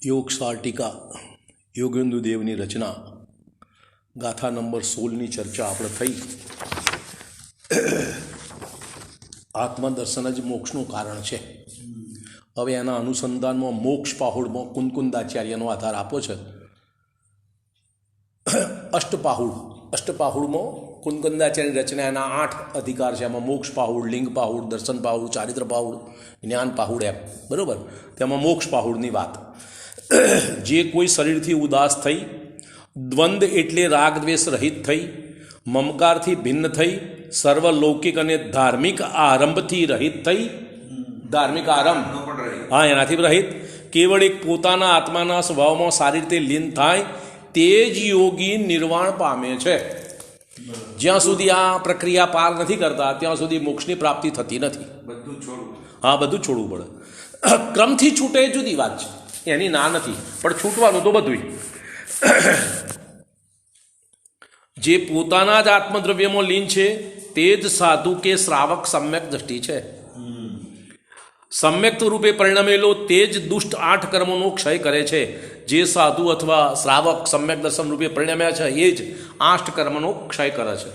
યોગસાર ટીકા યોગેન્દ્ર દેવની રચના ગાથા નંબર 16ની ચર્ચા આપણે થઈ. આત્મદર્શન જ મોક્ષનું કારણ છે. હવે એના અનુસંધાનમાં મોક્ષ પાહુડમાં કુંદકુંદાચાર્યનો આધાર આપો છે. અષ્ટપાહુડમાં કુંદકુંદાચાર્યની રચના એના 8 અધિકાર છે. એમાં મોક્ષ પાહુડ, લિંગ પાહુડ, દર્શન પાહુડ, ચારિત્ર પાહુડ, જ્ઞાન પાહુડ એમ બરાબર. તેમાં મોક્ષ પાહુડની વાત, જે કોઈ શરીરથી ઉદાસ થઈ, દ્વંદ એટલે રાગ દ્વેષ રહિત થઈ, મમકારથી ભિન્ન થઈ, સર્વલૌકિક અને ધાર્મિક આરંભથી રહિત થઈ, ધાર્મિક આરંભ હા એનાથી રહિત, કેવળ એક પોતાના આત્માના સ્વભાવમાં સારી રીતે લીન થાય તે જ યોગી નિર્વાણ પામે છે. જ્યાં સુધી આ પ્રક્રિયા પાર નથી કરતા ત્યાં સુધી મોક્ષની પ્રાપ્તિ થતી નથી. હા, બધું છોડવું પડે. ક્રમથી છૂટે જુદી વાત છે, એની ના નથી, પણ છૂટવાનું તો બધું. જે પોતાના જ આત્મદ્રવ્યમાં લીન છે તે જ સાધુ કે શ્રાવક સમ્યક દ્રષ્ટિ છે. સમ્યક રૂપે પરિણમેલો તે જ દુષ્ટ 8 કર્મોનો ક્ષય કરે છે. જે સાધુ અથવા શ્રાવક સમ્યક દર્શન રૂપે પરિણમ્યા છે એ જ 8 કર્મનો ક્ષય કરે છે.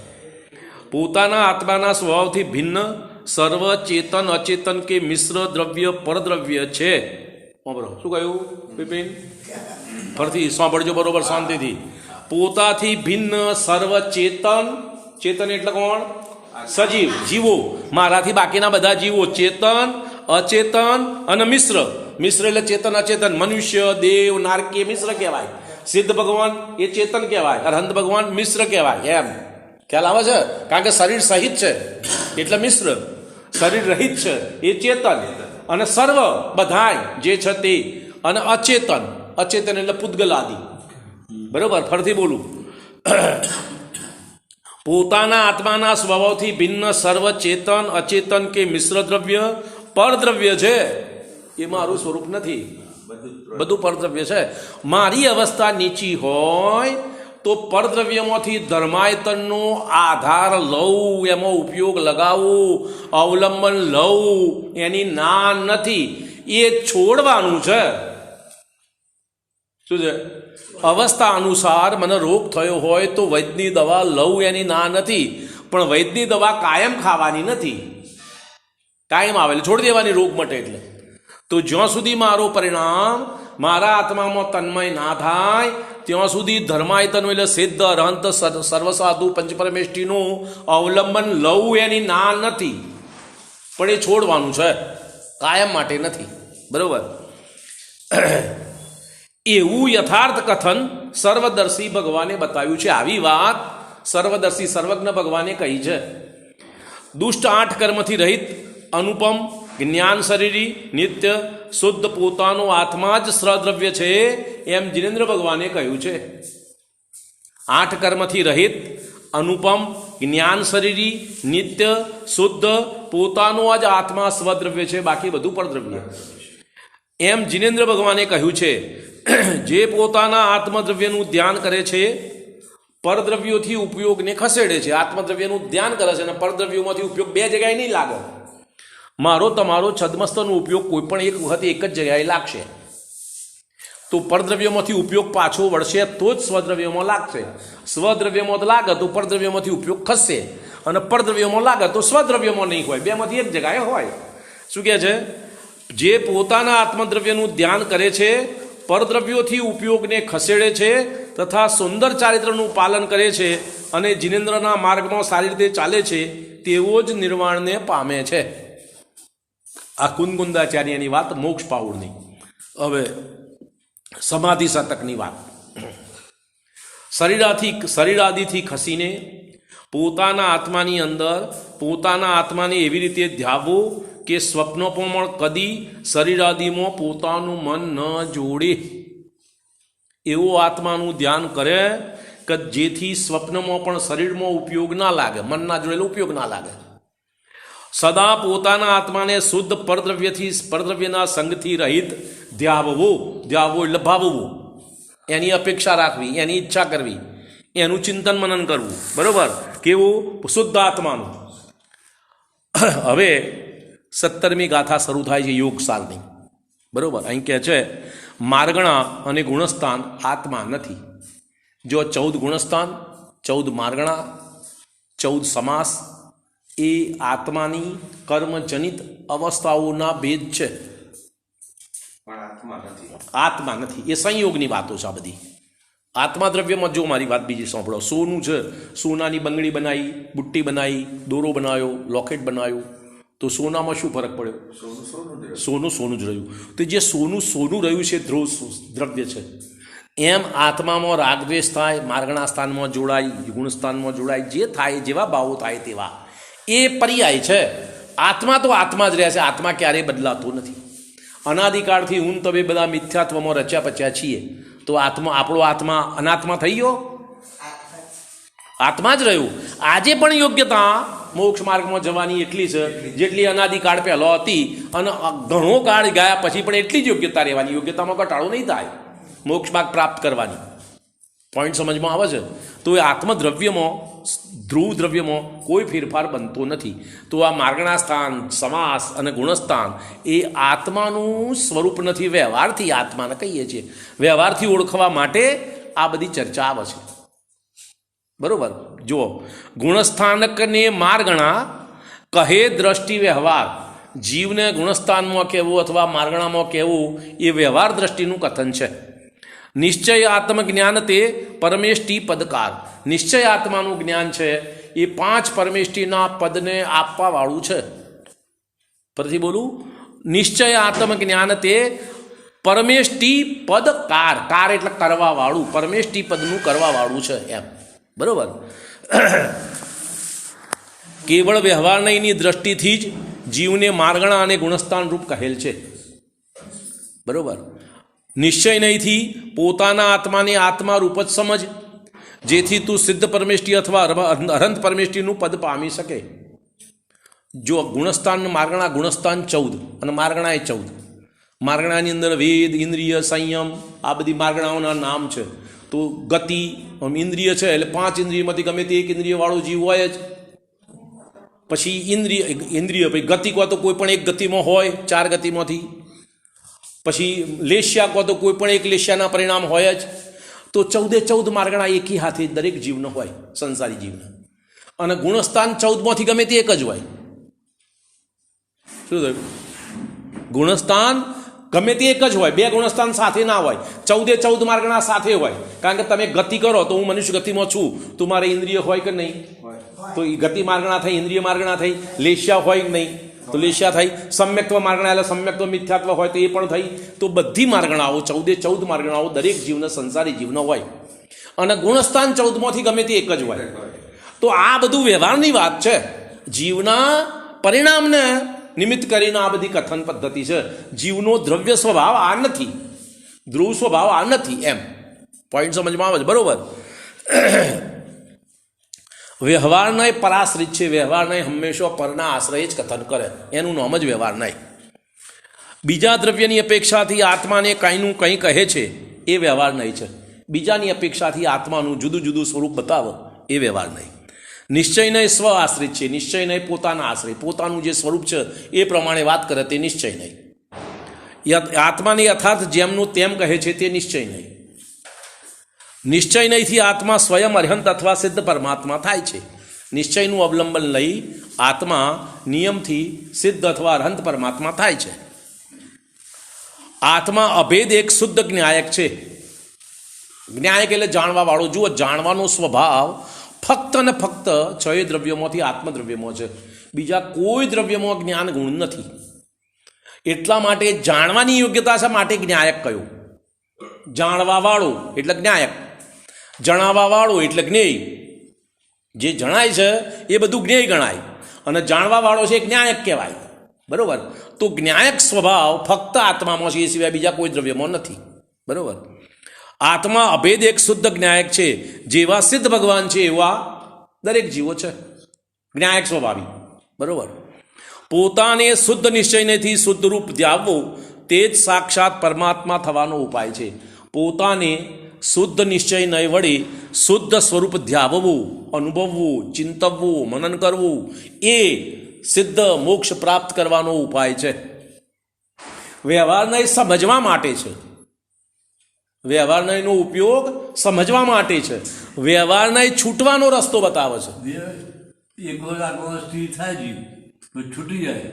પોતાના આત્માના સ્વભાવથી ભિન્ન સર્વ ચેતન અચેતન કે મિશ્ર દ્રવ્ય પરદ્રવ્ય છે. શું કહ્યું બિપિન? ફરીથી સાંભળજો બરોબર શાંતિથી. પોતાથી ભિન્ન સર્વ ચેતન, ચેતન એટલે કોણ? સજીવ, જીવો. મારાથી બાકીના બધા જીવો ચેતન, અચેતન અને મિશ્ર. મિશ્ર એટલે ચેતન અચેતન. મનુષ્ય, દેવ, નારકીય મિશ્ર કહેવાય. સિદ્ધ ભગવાન એ ચેતન કહેવાય, અરહંત ભગવાન મિશ્ર કહેવાય. એમ ખ્યાલ આવે છે? કારણ કે શરીર સહિત છે એટલે મિશ્ર, શરીર રહિત છે એ ચેતન, અને સર્વ બધાય જે છે તે, અને અચેતન, અચેતન એટલે પૂતગલ આદિ. બરોબર, ફરીથી બોલું. પોતાના આત્માના સ્વભાવથી ભિન્ન સર્વ ચેતન અચેતન કે મિશ્ર દ્રવ્ય પરદ્રવ્ય છે. એ મારું સ્વરૂપ નથી, બધું પરદ્રવ્ય છે. મારી અવસ્થા નીચી હોય તો પરદ્રવ્યમાંથી ધર્માયતનનો આધાર લઉં, એમાં ઉપયોગ લગાવું, અવલંબન લઉં, એની ના નથી. એ છોડવાનું છે. શું છે? અવસ્થા અનુસાર મને રોગ થયો હોય તો વૈદ્યની દવા લઉં, એની ના નથી. પણ વૈદ્યની દવા કાયમ ખાવાની નથી, કાયમ આવે એટલે છોડી દેવાની રોગ મટે એટલે. તો જ્યાં સુધી મારું પરિણામ મારા આત્મામાં તન્મય ના થાય ત્યાં સુધી ધર્માયતન એટલે સિદ્ધ અરહંત સર્વસાધુ પંચપરમેષ્ઠીનું અવલંબન લઉં, એની ના નથી. પણ એ છોડવાનું છે, કાયમ માટે નથી. બરોબર. એવું યથાર્થ કથન સર્વદર્શી ભગવાને બતાવ્યું છે. આવી વાત સર્વદર્શી સર્વજ્ઞ ભગવાને કહી છે. દુષ્ટ 8 કર્મથી રહિત, અનુપમ, જ્ઞાન શરીરી, નિત્ય, શુદ્ધ પોતાનો આત્મા જ સ્રદ્રવ્ય છે એમ જિનેન્દ્ર ભગવાને કહ્યું છે. 8 કર્મથી રહિત, અનુપમ, જ્ઞાન શરીરી, નિત્ય, શુદ્ધ પોતાનો જ આત્મા સ્વદ્રવ્ય છે, બાકી બધું પરદ્રવ્ય એમ જિનેન્દ્ર ભગવાને કહ્યું છે. જે પોતાના આત્મદ્રવ્યનું ધ્યાન કરે છે, પરદ્રવ્યોથી ઉપયોગને ખસેડે છે. આત્મદ્રવ્યનું ધ્યાન કરે છે અને પરદ્રવ્યોમાંથી ઉપયોગ 2 જગ્યાએ નહીં લાગે. મારો તમારો છદ્મસ્તનો ઉપયોગ કોઈ પણ એક વખતે એક જ જગ્યાએ લાગશે તો પરદ્રવ્યમાંથી ઉપયોગ પાછો વળશે તો જ સ્વદ્રવ્યમાં લાગશે. સ્વદ્રવ્યમાં લાગે તો પરદ્રવ્યમાંથી ઉપયોગ ખસશે, અને પરદ્રવ્યમાં લાગે તો સ્વદ્રવ્યમાં નહીં હોય, 2 માંથી એક જગ્યાએ હોય. શું કહે છે? જે પોતાના આત્મદ્રવ્યનું ધ્યાન કરે છે, પરદ્રવ્યોથી ઉપયોગને ખસેડે છે તથા સુંદર ચારિત્રનું પાલન કરે છે અને જિનેન્દ્રના માર્ગમાં સારી રીતે ચાલે છે, તેવો જ નિર્વાણને પામે છે. આ કુંદકુંદાચાર્યની વાત મોક્ષ પાહુડની. હવે સમાધિ શતકની વાત. શરીરાદિથી ખસીને પોતાના આત્માની અંદર પોતાના આત્માને એવી રીતે ધ્યાવો કે સ્વપ્નમાં પણ કદી શરીરાદિમાં પોતાનું મન ન જોડે. એવો આત્માનું ધ્યાન કરે કે જેથી સ્વપ્નમાં પણ શરીરમાં ઉપયોગ ના લાગે, મન ના જોડેલો ઉપયોગ ના લાગે. સદા પોતાના આત્માને શુદ્ધ પરદ્રવ્યના સંગથી રહિત ધ્યાવવો. ધ્યાવવો એટલે ભાવવું, એની અપેક્ષા રાખવી, એની ઈચ્છા કરવી, એનું ચિંતન મનન કરવું. બરોબર? કેવું? શુદ્ધ આત્માનું. હવે 17મી ગાથા શરૂ થાય છે યોગસારની. બરાબર. અહીં કહે છે માર્ગણા અને ગુણસ્થાન આત્મા નથી. જો 14 ગુણસ્થાન, 14 માર્ગણા, 14 સમાસ એ આત્માની કર્મજનિત અવસ્થાઓના ભેદ છે, આત્મા નથી. એ સંયોગની વાતો છે આ બધી. આત્મા દ્રવ્યમાં જો મારી વાત બીજી સાંભળો, સોનું છે, સોનાની બંગડી બનાવી, બુટ્ટી બનાવી, દોરો બનાવ્યો, લોકેટ બનાવ્યું, તો સોનામાં શું ફરક પડ્યો? સોનું સોનું જ રહ્યું. તો જે સોનું સોનું રહ્યું છે ધ્રુવ દ્રવ્ય છે. એમ આત્મામાં રાગદ્વેષ થાય, માર્ગણા સ્થાનમાં જોડાય, ગુણસ્થાનમાં જોડાય, જે થાય જેવા ભાવો થાય તેવા એ પર્યાય છે. આત્મા તો આત્મા જ રહે છે. આત્મા ક્યારેય બદલાતો નથી. અનાદિકાળથી હું તમે બધા મિથ્યાત્વમાં રચ્યા પચ્યા છીએ, તો આત્મા, આપણો આત્મા અનાત્મા થઈ ગયો? આત્મા જ રહ્યું. આજે પણ યોગ્યતા મોક્ષ માર્ગમાં જવાની એટલી છે જેટલી અનાદિકાળ પહેલો હતી, અને ઘણો કાળ ગયા પછી પણ એટલી જ યોગ્યતા રહેવાની. યોગ્યતામાં ઘટાડો નહીં થાય મોક્ષ માર્ગ પ્રાપ્ત કરવાની. પોઈન્ટ સમજમાં આવે છે? તો એ આત્મદ્રવ્યમાં, ધ્રુવ દ્રવ્યમાં કોઈ ફેરફાર બનતો નથી. તો આ માર્ગણા સ્થાન, સમાસ અને ગુણસ્થાન એ આત્માનું સ્વરૂપ નથી. વ્યવહારથી આત્માને કહીએ છીએ. વ્યવહારથી ઓળખવા માટે આ બધી ચર્ચા આવે છે. બરોબર. જુઓ, ગુણસ્થાનકને માર્ગણા કહે દ્રષ્ટિ વ્યવહાર. જીવને ગુણસ્થાનમાં કહેવું અથવા માર્ગણામાં કહેવું એ વ્યવહાર દ્રષ્ટિનું કથન છે. નિશ્ચય આત્મજ્ઞાન તે પરમેષ્ટિ પદકાર. નિશ્ચય આત્માનું જ્ઞાન છે એ 5 પરમેષ્ટિના પદને આપવાવાળું છે. ફરીથી બોલું, નિશ્ચય આત્મજ્ઞાન તે પરમેષ્ટિ પદકાર. કાર એટલે કરવાવાળું, પરમેષ્ટિ પદનું કરવાવાળું છે એમ. બરોબર. કેવળ વ્યવહારનયની દ્રષ્ટિથી જ જીવને માર્ગણા અને ગુણસ્થાન રૂપ કહેલ છે. બરોબર. નિશ્ચય નહીંથી પોતાના આત્માને આત્મા રૂપ જ સમજ, જેથી તું સિદ્ધ પરમેષ્ટિ અથવા અનંત પરમેષ્ટિનું પદ પામી શકે. જો ગુણસ્થાન, માર્ગણા, ગુણસ્થાન 14 અને માર્ગણા એ 14. માર્ગણાની અંદર વેદ, ઇન્દ્રિય, સંયમ આ બધી માર્ગણાઓના નામ છે. તો ગતિ, ઇન્દ્રિય છે એટલે 5 ઇન્દ્રિયમાંથી ગમે તે એક ઇન્દ્રિયવાળો જીવ હોય જ. પછી ઇન્દ્રિય પછી ગતિ કહો તો કોઈ પણ એક ગતિમાં હોય, 4 ગતિમાંથી. પછી લેશ્યા કહો તો કોઈ પણ એક લેશ્યાના પરિણામ હોય જ. તો 14 માર્ગણા એકી હાથે દરેક જીવનો હોય, સંસારી જીવનો. અને ગુણસ્થાન 14માંથી ગમે તે એક જ હોય. શું થયું? ગુણસ્થાન ગમે તે એક જ હોય, 2 ગુણસ્થાન સાથે ના હોય. 14 માર્ગણા સાથે હોય. કારણ કે તમે ગતિ કરો તો હું મનુષ્ય ગતિમાં છું, તો મારે ઇન્દ્રિય હોય કે નહીં? તો એ ગતિ માર્ગણા થઈ, ઇન્દ્રિય માર્ગણા થઈ. લેશ્યા હોય કે નહીં? તો લેશ્યા થઈ. સમ્યક્ત્વ માર્ગણા એટલે સમ્યક્ત્વ મિથ્યાત્વ હોય તો એ પણ થઈ. તો બધી માર્ગણાઓ 14 માર્ગણાઓ દરેક જીવને, સંસારી જીવનો હોય. અને ગુણસ્થાન 14માંથી ગમે તે એક જ હોય. તો આ બધું વ્યવહારની વાત છે. જીવના પરિણામને નિમિત્ત કરીને આ બધી કથન પદ્ધતિ છે. જીવનો દ્રવ્ય સ્વભાવ આ નથી, ધ્રુવ સ્વભાવ આ નથી. એમ પોઈન્ટ સમજમાં આવે છે? બરોબર. વ્યવહારનય પરાશ્રિત છે. વ્યવહારનય હંમેશા પરના આશ્રય જ કથન કરે. એનું નામ જ વ્યવહારનય. બીજા દ્રવ્યની અપેક્ષાથી આત્માને કંઈનું કંઈ કહે છે એ વ્યવહારનય છે. બીજાની અપેક્ષાથી આત્માનું જુદું જુદું સ્વરૂપ બતાવો એ વ્યવહારનય. નિશ્ચયનય સ્વ આશ્રિત છે. નિશ્ચયનય પોતાના આશ્રય, પોતાનું જે સ્વરૂપ છે એ પ્રમાણે વાત કરે તે નિશ્ચયનય. આત્માને યથાર્થ જેમનું તેમ કહે છે તે નિશ્ચયનય. નિશ્ચયનયથી આત્મા સ્વયં અર્હંત અથવા સિદ્ધ પરમાત્મા થાય છે. નિશ્ચયનું અવલંબન લઈ આત્મા નિયમથી સિદ્ધ અથવા અર્હંત પરમાત્મા થાય છે. આત્મા અભેદ એક શુદ્ધ જ્ઞાયક છે. જ્ઞાયક એટલે જાણવા વાળો. જુઓ, જાણવાનો સ્વભાવ ફક્ત ને ફક્ત 6 દ્રવ્યોમાંથી આત્મદ્રવ્યમાં છે. બીજા કોઈ દ્રવ્યમાં જ્ઞાન ગુણ નથી. એટલા માટે જાણવાની યોગ્યતા છે, માટે જ્ઞાયક કહ્યું. જાણવા વાળો એટલે જ્ઞાયક, જણાવવા વાળો એટલે જ્ઞેય. જે જણાય છે એ બધું જ્ઞેય ગણાય, અને જાણવા વાળો છે એ જ્ઞાયક કહેવાય. બરોબર. તો જ્ઞાયક સ્વભાવ ફક્ત આત્મામાં છે, એ સિવાય બીજા કોઈ દ્રવ્યમાં નથી. બરોબર. આત્મા અભેદ એક શુદ્ધ જ્ઞાયક છે. જેવા સિદ્ધ ભગવાન છે એવા દરેક જીવો છે, જ્ઞાયક સ્વભાવી. બરોબર. પોતાને શુદ્ધ નિશ્ચયથી શુદ્ધ રૂપ ધ્યાવવું તે જ સાક્ષાત પરમાત્મા થવાનો ઉપાય છે. પોતાને શુદ્ધ નિશ્ચય નહીં વડે શુદ્ધ સ્વરૂપ ધ્યાવવું, અનુભવવું, ચિંતવવું, મનન કરવું એ સિદ્ધ મોક્ષ પ્રાપ્ત કરવાનો ઉપાય છે. વ્યવહાર નહીં સમજવા માટે છે, વ્યવહાર નહીંનો ઉપયોગ સમજવા માટે છે, વ્યવહાર નહીં છૂટવાનો રસ્તો બતાવે છે. એક વખત આત્મા સ્થિર થાય જીવ પછી છૂટી જાય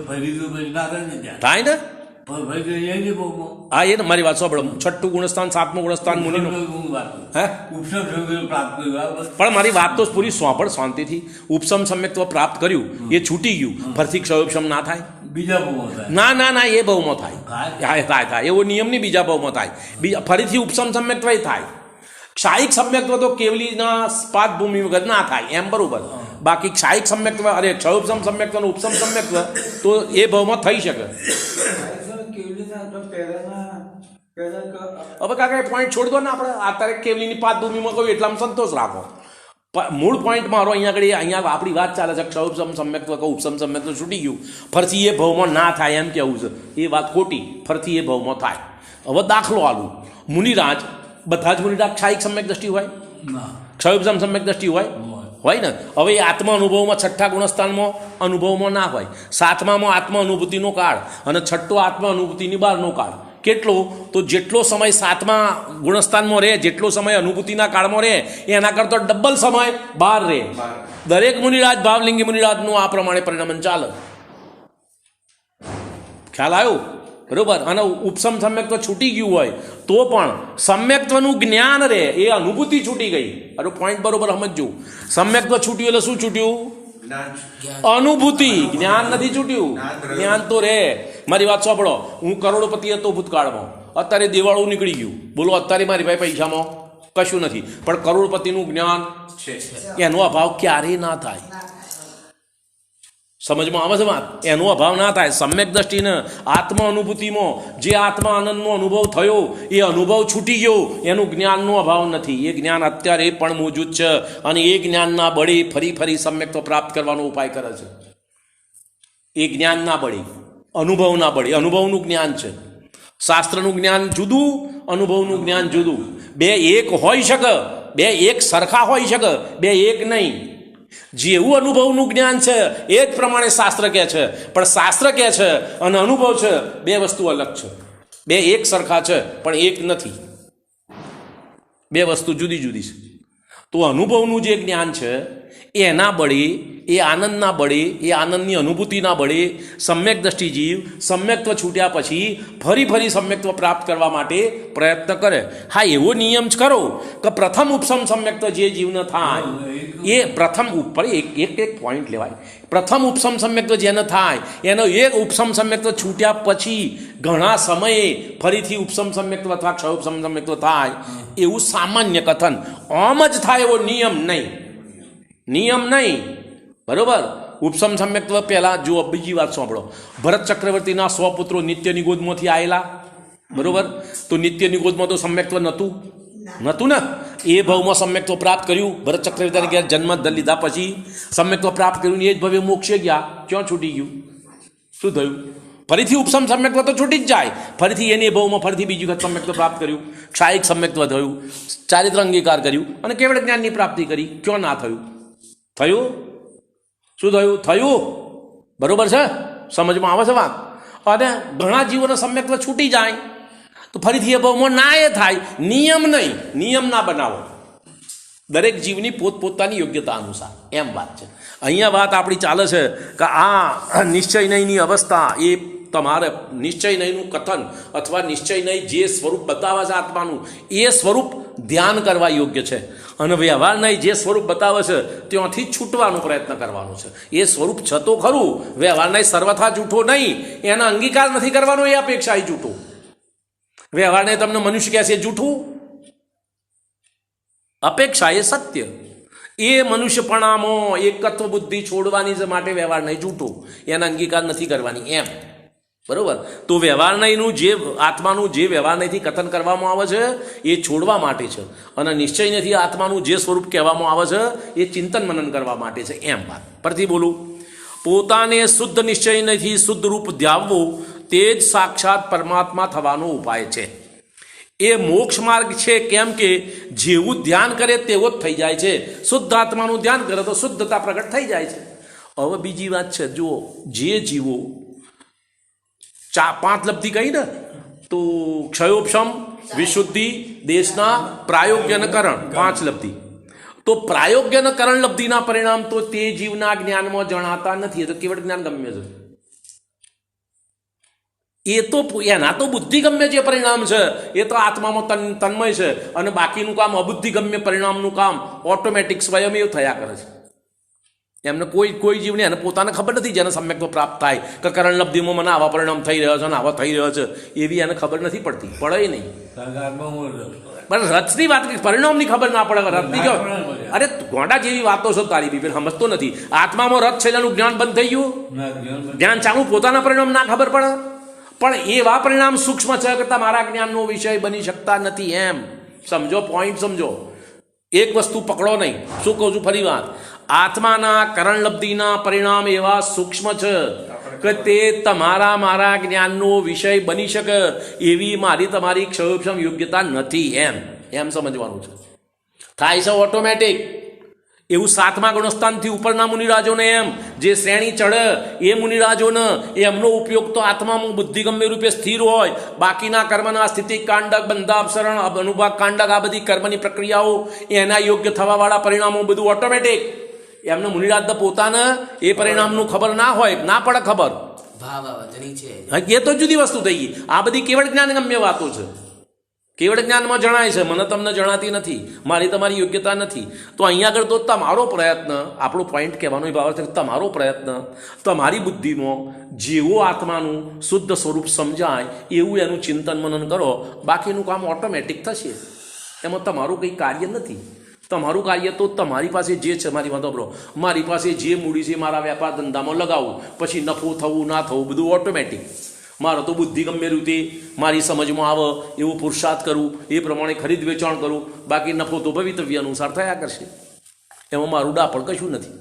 ફરી તો પછી ના રહે ને ત્યાં થાય ને. ફરી તો જાય ને બહુ હા એ ને મારી વાત સાંભળો. છઠ્ઠું ગુણસ્થાન, સાતમું ગુણસ્થાન મુનિનું. હે ઉપસમ પ્રાપ્ત કર્યું. પણ મારી વાત તો પૂરી સાંભળ શાંતિથી. ઉપસમ સમ્યક્ત્વ પ્રાપ્ત કર્યું, એ છૂટી ગયું, ફરીથી ક્ષયોપશમ ના થાય? બીજા ભાવમાં થાય. ના ના ના, એ ભાવમાં થાય. થાય થાય એવો નિયમ નહીં. બીજા ભાવમાં થાય. બીજા ફરીથી ઉપસમ સમ્યક્ત્વ થાય. ક્ષાયિક સમ્યક્ત્વ તો કેવલીના સ્પાદ ભૂમિ વગર ના થાય એમ બરોબર. બાકી ક્ષાયિક સમ્યક્ત્વ, અરે ક્ષયોપસમ સમ્યક્ત્વ અને ઉપસમ સમ્યક્ત્વ તો એ ભાવમાં થઈ શકે. હવે કાકા એ પોઈન્ટ છોડી દો ને. આપણે અત્યારે કેવલીની પાદ ભૂમિમાં કહ્યું એટલામાં સંતોષ રાખો. મૂળ પોઈન્ટ મારો અહીંયા આપણી વાત ચાલે છે. ક્ષયોપસમ સમ્યક્ત્વ કહું, ઉપસમ સમ્યક્ત્વ છૂટી ગયું, ફરથી એ ભાવમાં ના થાય એમ કેવું છે. એ વાત ખોટી. ફરથી એ ભાવમાં થાય. હવે દાખલો આલું. મુનિરાજ, બધા જ મુનિરાજ ક્ષાયિક સમ્યક દ્રષ્ટિ હોય, ક્ષયોપસમ સમ્યક દ્રષ્ટિ હોય ને. હવે એ આત્મા અનુભવમાં છઠ્ઠા ગુણસ્થાનમાં અનુભવમાં ના હોય. સાતમામાં આત્મા અનુભૂતિનો કાળ અને છઠ્ઠો આત્મા અનુભૂતિની બહારનો કાળ. કેટલો? તો જેટલો સમય સાતમા ગુણસ્થાનમાં રહે, જેટલો સમય અનુભૂતિના કાળમાં રહે, એના કરતાં ડબલ સમય બહાર રહે. દરેક મુનિરાજ, ભાવલિંગી મુનિરાજનું આ પ્રમાણે પરિણામન ચાલે. ખ્યાલ આવ્યો? બરોબર. અને ઉપસમ સમ્યક્ત્વ છૂટી ગયું હોય તો પણ સમ્યક્ત્વનું જ્ઞાન રહે, એ અનુભૂતિ છૂટી ગઈ. અરે પોઈન્ટ બરોબર સમજજો. સમ્યક્ત્વ છૂટ્યું એટલે શું છૂટ્યું? અનુભૂતિ. જ્ઞાન નથી છૂટ્યું. જ્ઞાન તો રે. મારી વાત સાંભળો. હું કરોડપતિ હતો ભૂતકાળમાં, અત્યારે દિવાળું નીકળી ગયું. બોલો અત્યારે મારી પાસે પૈસામાં કશું નથી, પણ કરોડપતિનું જ્ઞાન છે. એનો અભાવ ક્યારેય ના થાય. સમજમાં આવે છે વાત? એનો અભાવ ના થાય. સમ્યક દ્રષ્ટિને આત્મા અનુભૂતિમાં જે આત્મા આનંદનો અનુભવ થયો, એ અનુભવ છૂટી ગયો, એનું જ્ઞાનનો અભાવ નથી. એ જ્ઞાન અત્યારે પણ મોજૂદ છે અને એ જ્ઞાનના બળે ફરી સમ્યક્ત્વ પ્રાપ્ત કરવાનો ઉપાય કરે છે. એ જ્ઞાનના બળે, અનુભવના બળે. અનુભવનું જ્ઞાન છે. શાસ્ત્રનું જ્ઞાન જુદું, અનુભવનું જ્ઞાન જુદું. બે એક હોઈ શકે, બે એક સરખા હોઈ શકે, બે એક નહીં. જેવું અનુભવનું જ્ઞાન છે એ જ પ્રમાણે શાસ્ત્ર કહે છે, પણ શાસ્ત્ર કહે છે અને અનુભવ છે, બે વસ્તુ અલગ છે. બે એક સરખા છે પણ એક નથી. બે વસ્તુ જુદી જુદી છે. તો અનુભવનું જે જ્ઞાન છે એના બળે, એ આનંદના બળે, એ આનંદની અનુભૂતિના બળે સમ્યક દ્રષ્ટિ જીવ સમ્યક્ત્વ છૂટ્યા પછી ફરી સમ્યક્ત્વ પ્રાપ્ત કરવા માટે પ્રયત્ન કરે. હા, એવો નિયમ જ કરો કે પ્રથમ ઉપસમ સમ્યક્ત્વ જે જીવને થાય એ પ્રથમ ઉપર એક પોઈન્ટ લેવાય. પ્રથમ ઉપસમ સમ્યક્ત્વ જેને થાય એનો એક ઉપસમ સમ્યક્ત્વ છૂટ્યા પછી ઘણા સમયે ફરીથી ઉપસમ સમ્યક્ત્વ અથવા ક્ષયોપસમ સમ્યક્ત્વ થાય એવું સામાન્ય કથન. આમ જ થાય એવો નિયમ નહીં. બરોબર. ઉપસમ સમ્યક્ત્વ પહેલાં જુઓ. બીજી વાત સાંભળો. ભરત ચક્રવર્તીના 100 પુત્રો નિત્યની ગોદમાંથી આવેલા. બરોબર. તો નિત્યની ગોદમાં તો સમ્યક્ત્વ નહોતું ને. એ ભાવમાં સમ્યક્ત્વ પ્રાપ્ત કર્યું. ભરત ચક્રવર્તીને ઘેર જન્મ લીધા પછી સમ્યક્ત્વ પ્રાપ્ત કર્યું. એ જ ભવ્ય મોક્ષે ગયા. ક્યાં છૂટી ગયું? શું થયું? ફરીથી ઉપસમ સમ્યક્ત્વ તો છૂટી જ જાય. ફરીથી એની ભાવમાં ફરીથી બીજી વખત સમ્યક્ત્વ પ્રાપ્ત કર્યું. ક્ષાયિક સમ્યક્ત્વ થયું, ચારિત્ર અંગીકાર કર્યું અને કેવળ જ્ઞાનની પ્રાપ્તિ કરી. ક્યાં ના થયું? શું થયું? બરોબર છે? સમજમાં આવે છે વાત? અને ઘણા જીવોનો સમ્યક્ત્વ છૂટી જાય તો ફરીથી એ ભાવમાં ના એ થાય. નિયમ નહીં, નિયમ ના બનાવો. દરેક જીવની પોતપોતાની યોગ્યતા અનુસાર એમ વાત છે. અહીંયા વાત આપણી ચાલે છે કે આ નિશ્ચય નહીંની અવસ્થા, એ તમારે નિશ્ચય નહીંનું કથન અથવા નિશ્ચય નહીં જે સ્વરૂપ બતાવે છે આત્માનું, એ સ્વરૂપ ધ્યાન કરવા યોગ્ય છે. અને વ્યવહાર નહીં જે સ્વરૂપ બતાવે છે ત્યાંથી છૂટવાનો પ્રયત્ન કરવાનો છે. એ સ્વરૂપ છે તો ખરું, વ્યવહાર નહીં સર્વથા જૂઠો નહીં, એનો અંગીકાર નથી કરવાનો, એ અપેક્ષા જૂઠું. વ્યવહારને તમને મનુષ્ય કહે છે જૂઠું, અપેક્ષા એ સત્ય. એ મનુષ્યપણામાં એકત્વ બુદ્ધિ છોડવાની છે માટે વ્યવહાર નહીં જૂઠું, એના અંગીકાર નથી કરવાની એમ. બરોબર. તો વ્યવહાર નહીંનું જે આત્માનું જે વ્યવહાર નહીંથી કથન કરવામાં આવે છે એ છોડવા માટે છે, અને નિશ્ચય નથી આત્માનું જે સ્વરૂપ કહેવામાં આવે છે એ ચિંતન મનન કરવા માટે છે એમ વાત. પરથી બોલું. પોતાને શુદ્ધ નિશ્ચય નથી શુદ્ધ રૂપ ધ્યાવવું તે જ સાક્ષાત પરમાત્મા થવાનો ઉપાય છે. એ મોક્ષ માર્ગ છે. કેમ કે જેવું ધ્યાન કરે તેવો જ થઈ જાય છે. શુદ્ધ આત્માનું ધ્યાન કરે તો શુદ્ધતા પ્રગટ થઈ જાય છે. હવે બીજી વાત છે, જુઓ, જે જીવો પાંચ લબ્ધિ કહી ને, તો ક્ષયોપશમ, વિશુદ્ધિ, દેશના, પ્રાયોગ્ય અને કરણ, પાંચ લબ્ધિ. તો પ્રાયોગ્ય અને કરણ લબ્ધિના પરિણામ તો તે જીવના જ્ઞાનમાં જણાતા નથી. એ તો કેવળ જ્ઞાન ગમ્ય છે. એ તો એના તો બુદ્ધિગમ્ય જે પરિણામ છે એ તો આત્મામાં તન્મય છે, અને બાકીનું કામ અબુદ્ધિગમ્ય પરિણામનું કામ ઓટોમેટિક સ્વયં થયા કરે છે. એમને કોઈ જીવને એને પોતાને ખબર નથી, જેને સમ્યક્ત્વ પ્રાપ્ત થાય કે કરણ લબ્ધિમાં મને આવા પરિણામ થઈ રહ્યો છે અને આવા થઈ રહ્યો છે, એવી એને ખબર નથી પડતી, પડે નહીં. પણ રથની વાત પરિણામની ખબર ના પડે. રથની જો અરે ગોંડા જેવી વાતો છો તારી બી સમજતો નથી. આત્મામાં રથ છે એનું જ્ઞાન બંધ થઈ ગયું, જ્ઞાન ચાલુ, પોતાના પરિણામ ના ખબર પડે. પણ એવા પરિણામ સૂક્ષ્મ છે કે તમારા જ્ઞાનનો વિષય બની શકતા નથી. એમ સમજો, પોઈન્ટ સમજો. એક વસ્તુ પકડો નહીં. શું કહું છું ફરી વાત, આત્માના કરણ લબ્ધિના પરિણામ એવા સૂક્ષ્મ છે કે તે તમારા મારા જ્ઞાનનો વિષય બની શકે એવી મારી તમારી ક્ષયોપશમ યોગ્યતા નથી. એમ સમજવાનું છે. થાય છે ઓટોમેટિક. એવું સાતમા ગુણસ્થાનથી ઉપરના મુનિરાજોને એમ જે શ્રેણી ચડે એ મુનિરાજોને એમનો ઉપયોગ તો આત્મામાં બુદ્ધિગમ્ય રૂપે સ્થિર હોય, બાકીના કર્મના સ્થિતિ કાંડક, બંધાપસરણ, અનુભાગ કાંડક, આ બધી કર્મની પ્રક્રિયાઓ એના યોગ્ય થવાવાળા પરિણામો બધું ઓટોમેટિક. એમને મુનિરાજ પોતાને એ પરિણામનું ખબર ના હોય, ના પડે ખબર. એ તો જુદી વસ્તુ થઈ ગઈ. આ બધી કેવળ જ્ઞાનગમ્ય વાતો છે. કેવળ જ્ઞાનમાં જણાય છે, મને તમને જણાતી નથી, મારી તમારી યોગ્યતા નથી. તો અહીંયા આગળ તો તમારો પ્રયત્ન, આપણો પોઈન્ટ કહેવાનો ભાવ છે કે તમારો પ્રયત્ન તમારી બુદ્ધિમાં જેવું આત્માનું શુદ્ધ સ્વરૂપ સમજાય એવું એનું ચિંતન મનન કરો. બાકીનું કામ ઓટોમેટિક થશે. એમાં તમારું કંઈ કાર્ય નથી. તમારું કાર્ય તો તમારી પાસે જે છે, મારી વાતો બરો, મારી પાસે જે મૂડી છે મારા વેપાર ધંધામાં લગાવું, પછી નફો થવું ના થવું બધું ઓટોમેટિક. મારો તો બુદ્ધિગમ્ય રીતે મારી સમજમાં આવે એવું પુરુષાર્થ કરું, એ પ્રમાણે ખરીદ વેચાણ કરું, બાકી નફો તો ભવિતવ્ય અનુસાર થયા કરશે. એમાં મારું ડાપણ કશું નથી.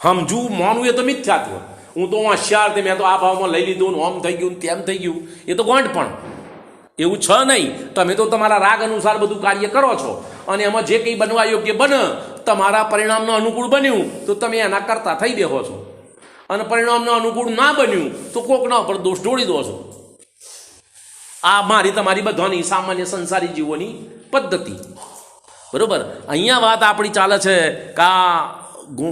સમજુ માનવું એ તો મિથ્યાત્વ. હું તો હોશિયાર, મેં તો આ ભાવમાં લઈ લીધું, આમ થઈ ગયું, તેમ થઈ ગયું, એ તો ગોંઠ. પણ એવું છે નહીં. તમે તો તમારા રાગ અનુસાર બધું કાર્ય કરો છો, અને એમાં જે કંઈ બનવા યોગ્ય બને, તમારા પરિણામને અનુકૂળ બન્યું તો તમે એના કરતા થઈ બેહો છો, અને પરિણામને અનુકૂળ ના બન્યું તો કોકના ઉપર દોષ ઢોળી દો છો. આ મારી તમારી બધાની સામાન્ય સંસારી જીવોની પદ્ધતિ. બરોબર. અહીંયા વાત આપણી ચાલે છે કે આ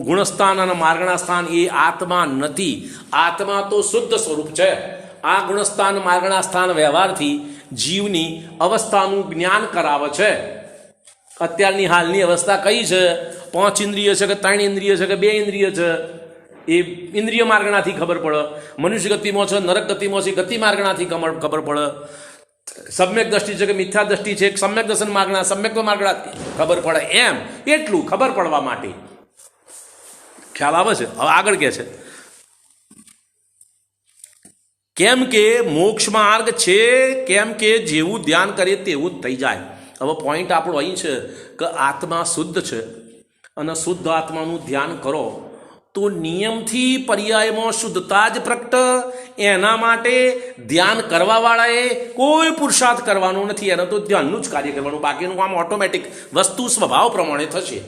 ગુણસ્થાન અને માર્ગણા સ્થાન એ આત્મા નથી. આત્મા તો શુદ્ધ સ્વરૂપ છે. આ ગુણસ્થાન માર્ગણા સ્થાન વ્યવહારથી જીવની અવસ્થાનું જ્ઞાન કરાવે છે. અત્યારની હાલની અવસ્થા કઈ છે? 5 ઇન્દ્રિય છે કે 3 ઇન્દ્રિય છે કે 2 ઇન્દ્રિય છે, એ ઇન્દ્રિય માર્ગણાથી ખબર પડે. મનુષ્ય ગતિમાં છે, નરક ગતિમાં છે, ગતિ માર્ગણાથી ખબર પડે. સમ્યક દ્રષ્ટિ છે કે મિથ્યા દ્રષ્ટિ છે, સમ્યક દર્શન માર્ગણા, સમ્યક માર્ગણાથી ખબર પડે. એમ એટલું ખબર પડવા માટે ખ્યાલ આવે છે. હવે આગળ કે છે, કેમ કે મોક્ષ માર્ગ છે, કેમ કે જેવું ધ્યાન કરીએ તેવું જ થઈ જાય. હવે પોઈન્ટ આપણો અહીં છે કે આત્મા શુદ્ધ છે, અને શુદ્ધ આત્માનું ધ્યાન કરો તો નિયમથી પર્યાયમાં શુદ્ધતા જ પ્રગટ. એના માટે ધ્યાન કરવાવાળાએ કોઈ પુરુષાર્થ કરવાનો નથી, એને તો ધ્યાનનું જ કાર્ય કરવાનું. બાકીનું કામ ઓટોમેટિક વસ્તુ સ્વભાવ પ્રમાણે થશે.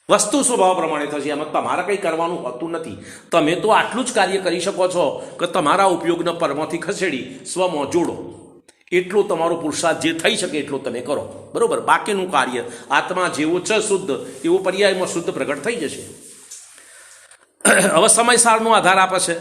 વસ્તુ સ્વભાવ પ્રમાણે થશે. એમાં તમારે કંઈ કરવાનું હોતું નથી. તમે તો આટલું જ કાર્ય કરી શકો છો કે તમારા ઉપયોગને પરમાંથી ખસેડી સ્વમાં જોડો. એટલો તમારો પુરુષાર્થ જે થઈ શકે એટલો તમે કરો. બરોબર. બાકીનું કાર્ય આત્મા જેવો છે શુદ્ધ, એવો પર્યાયમાં શુદ્ધ પ્રગટ થઈ જશે. હવે સમયસારનો આધાર આપે છે.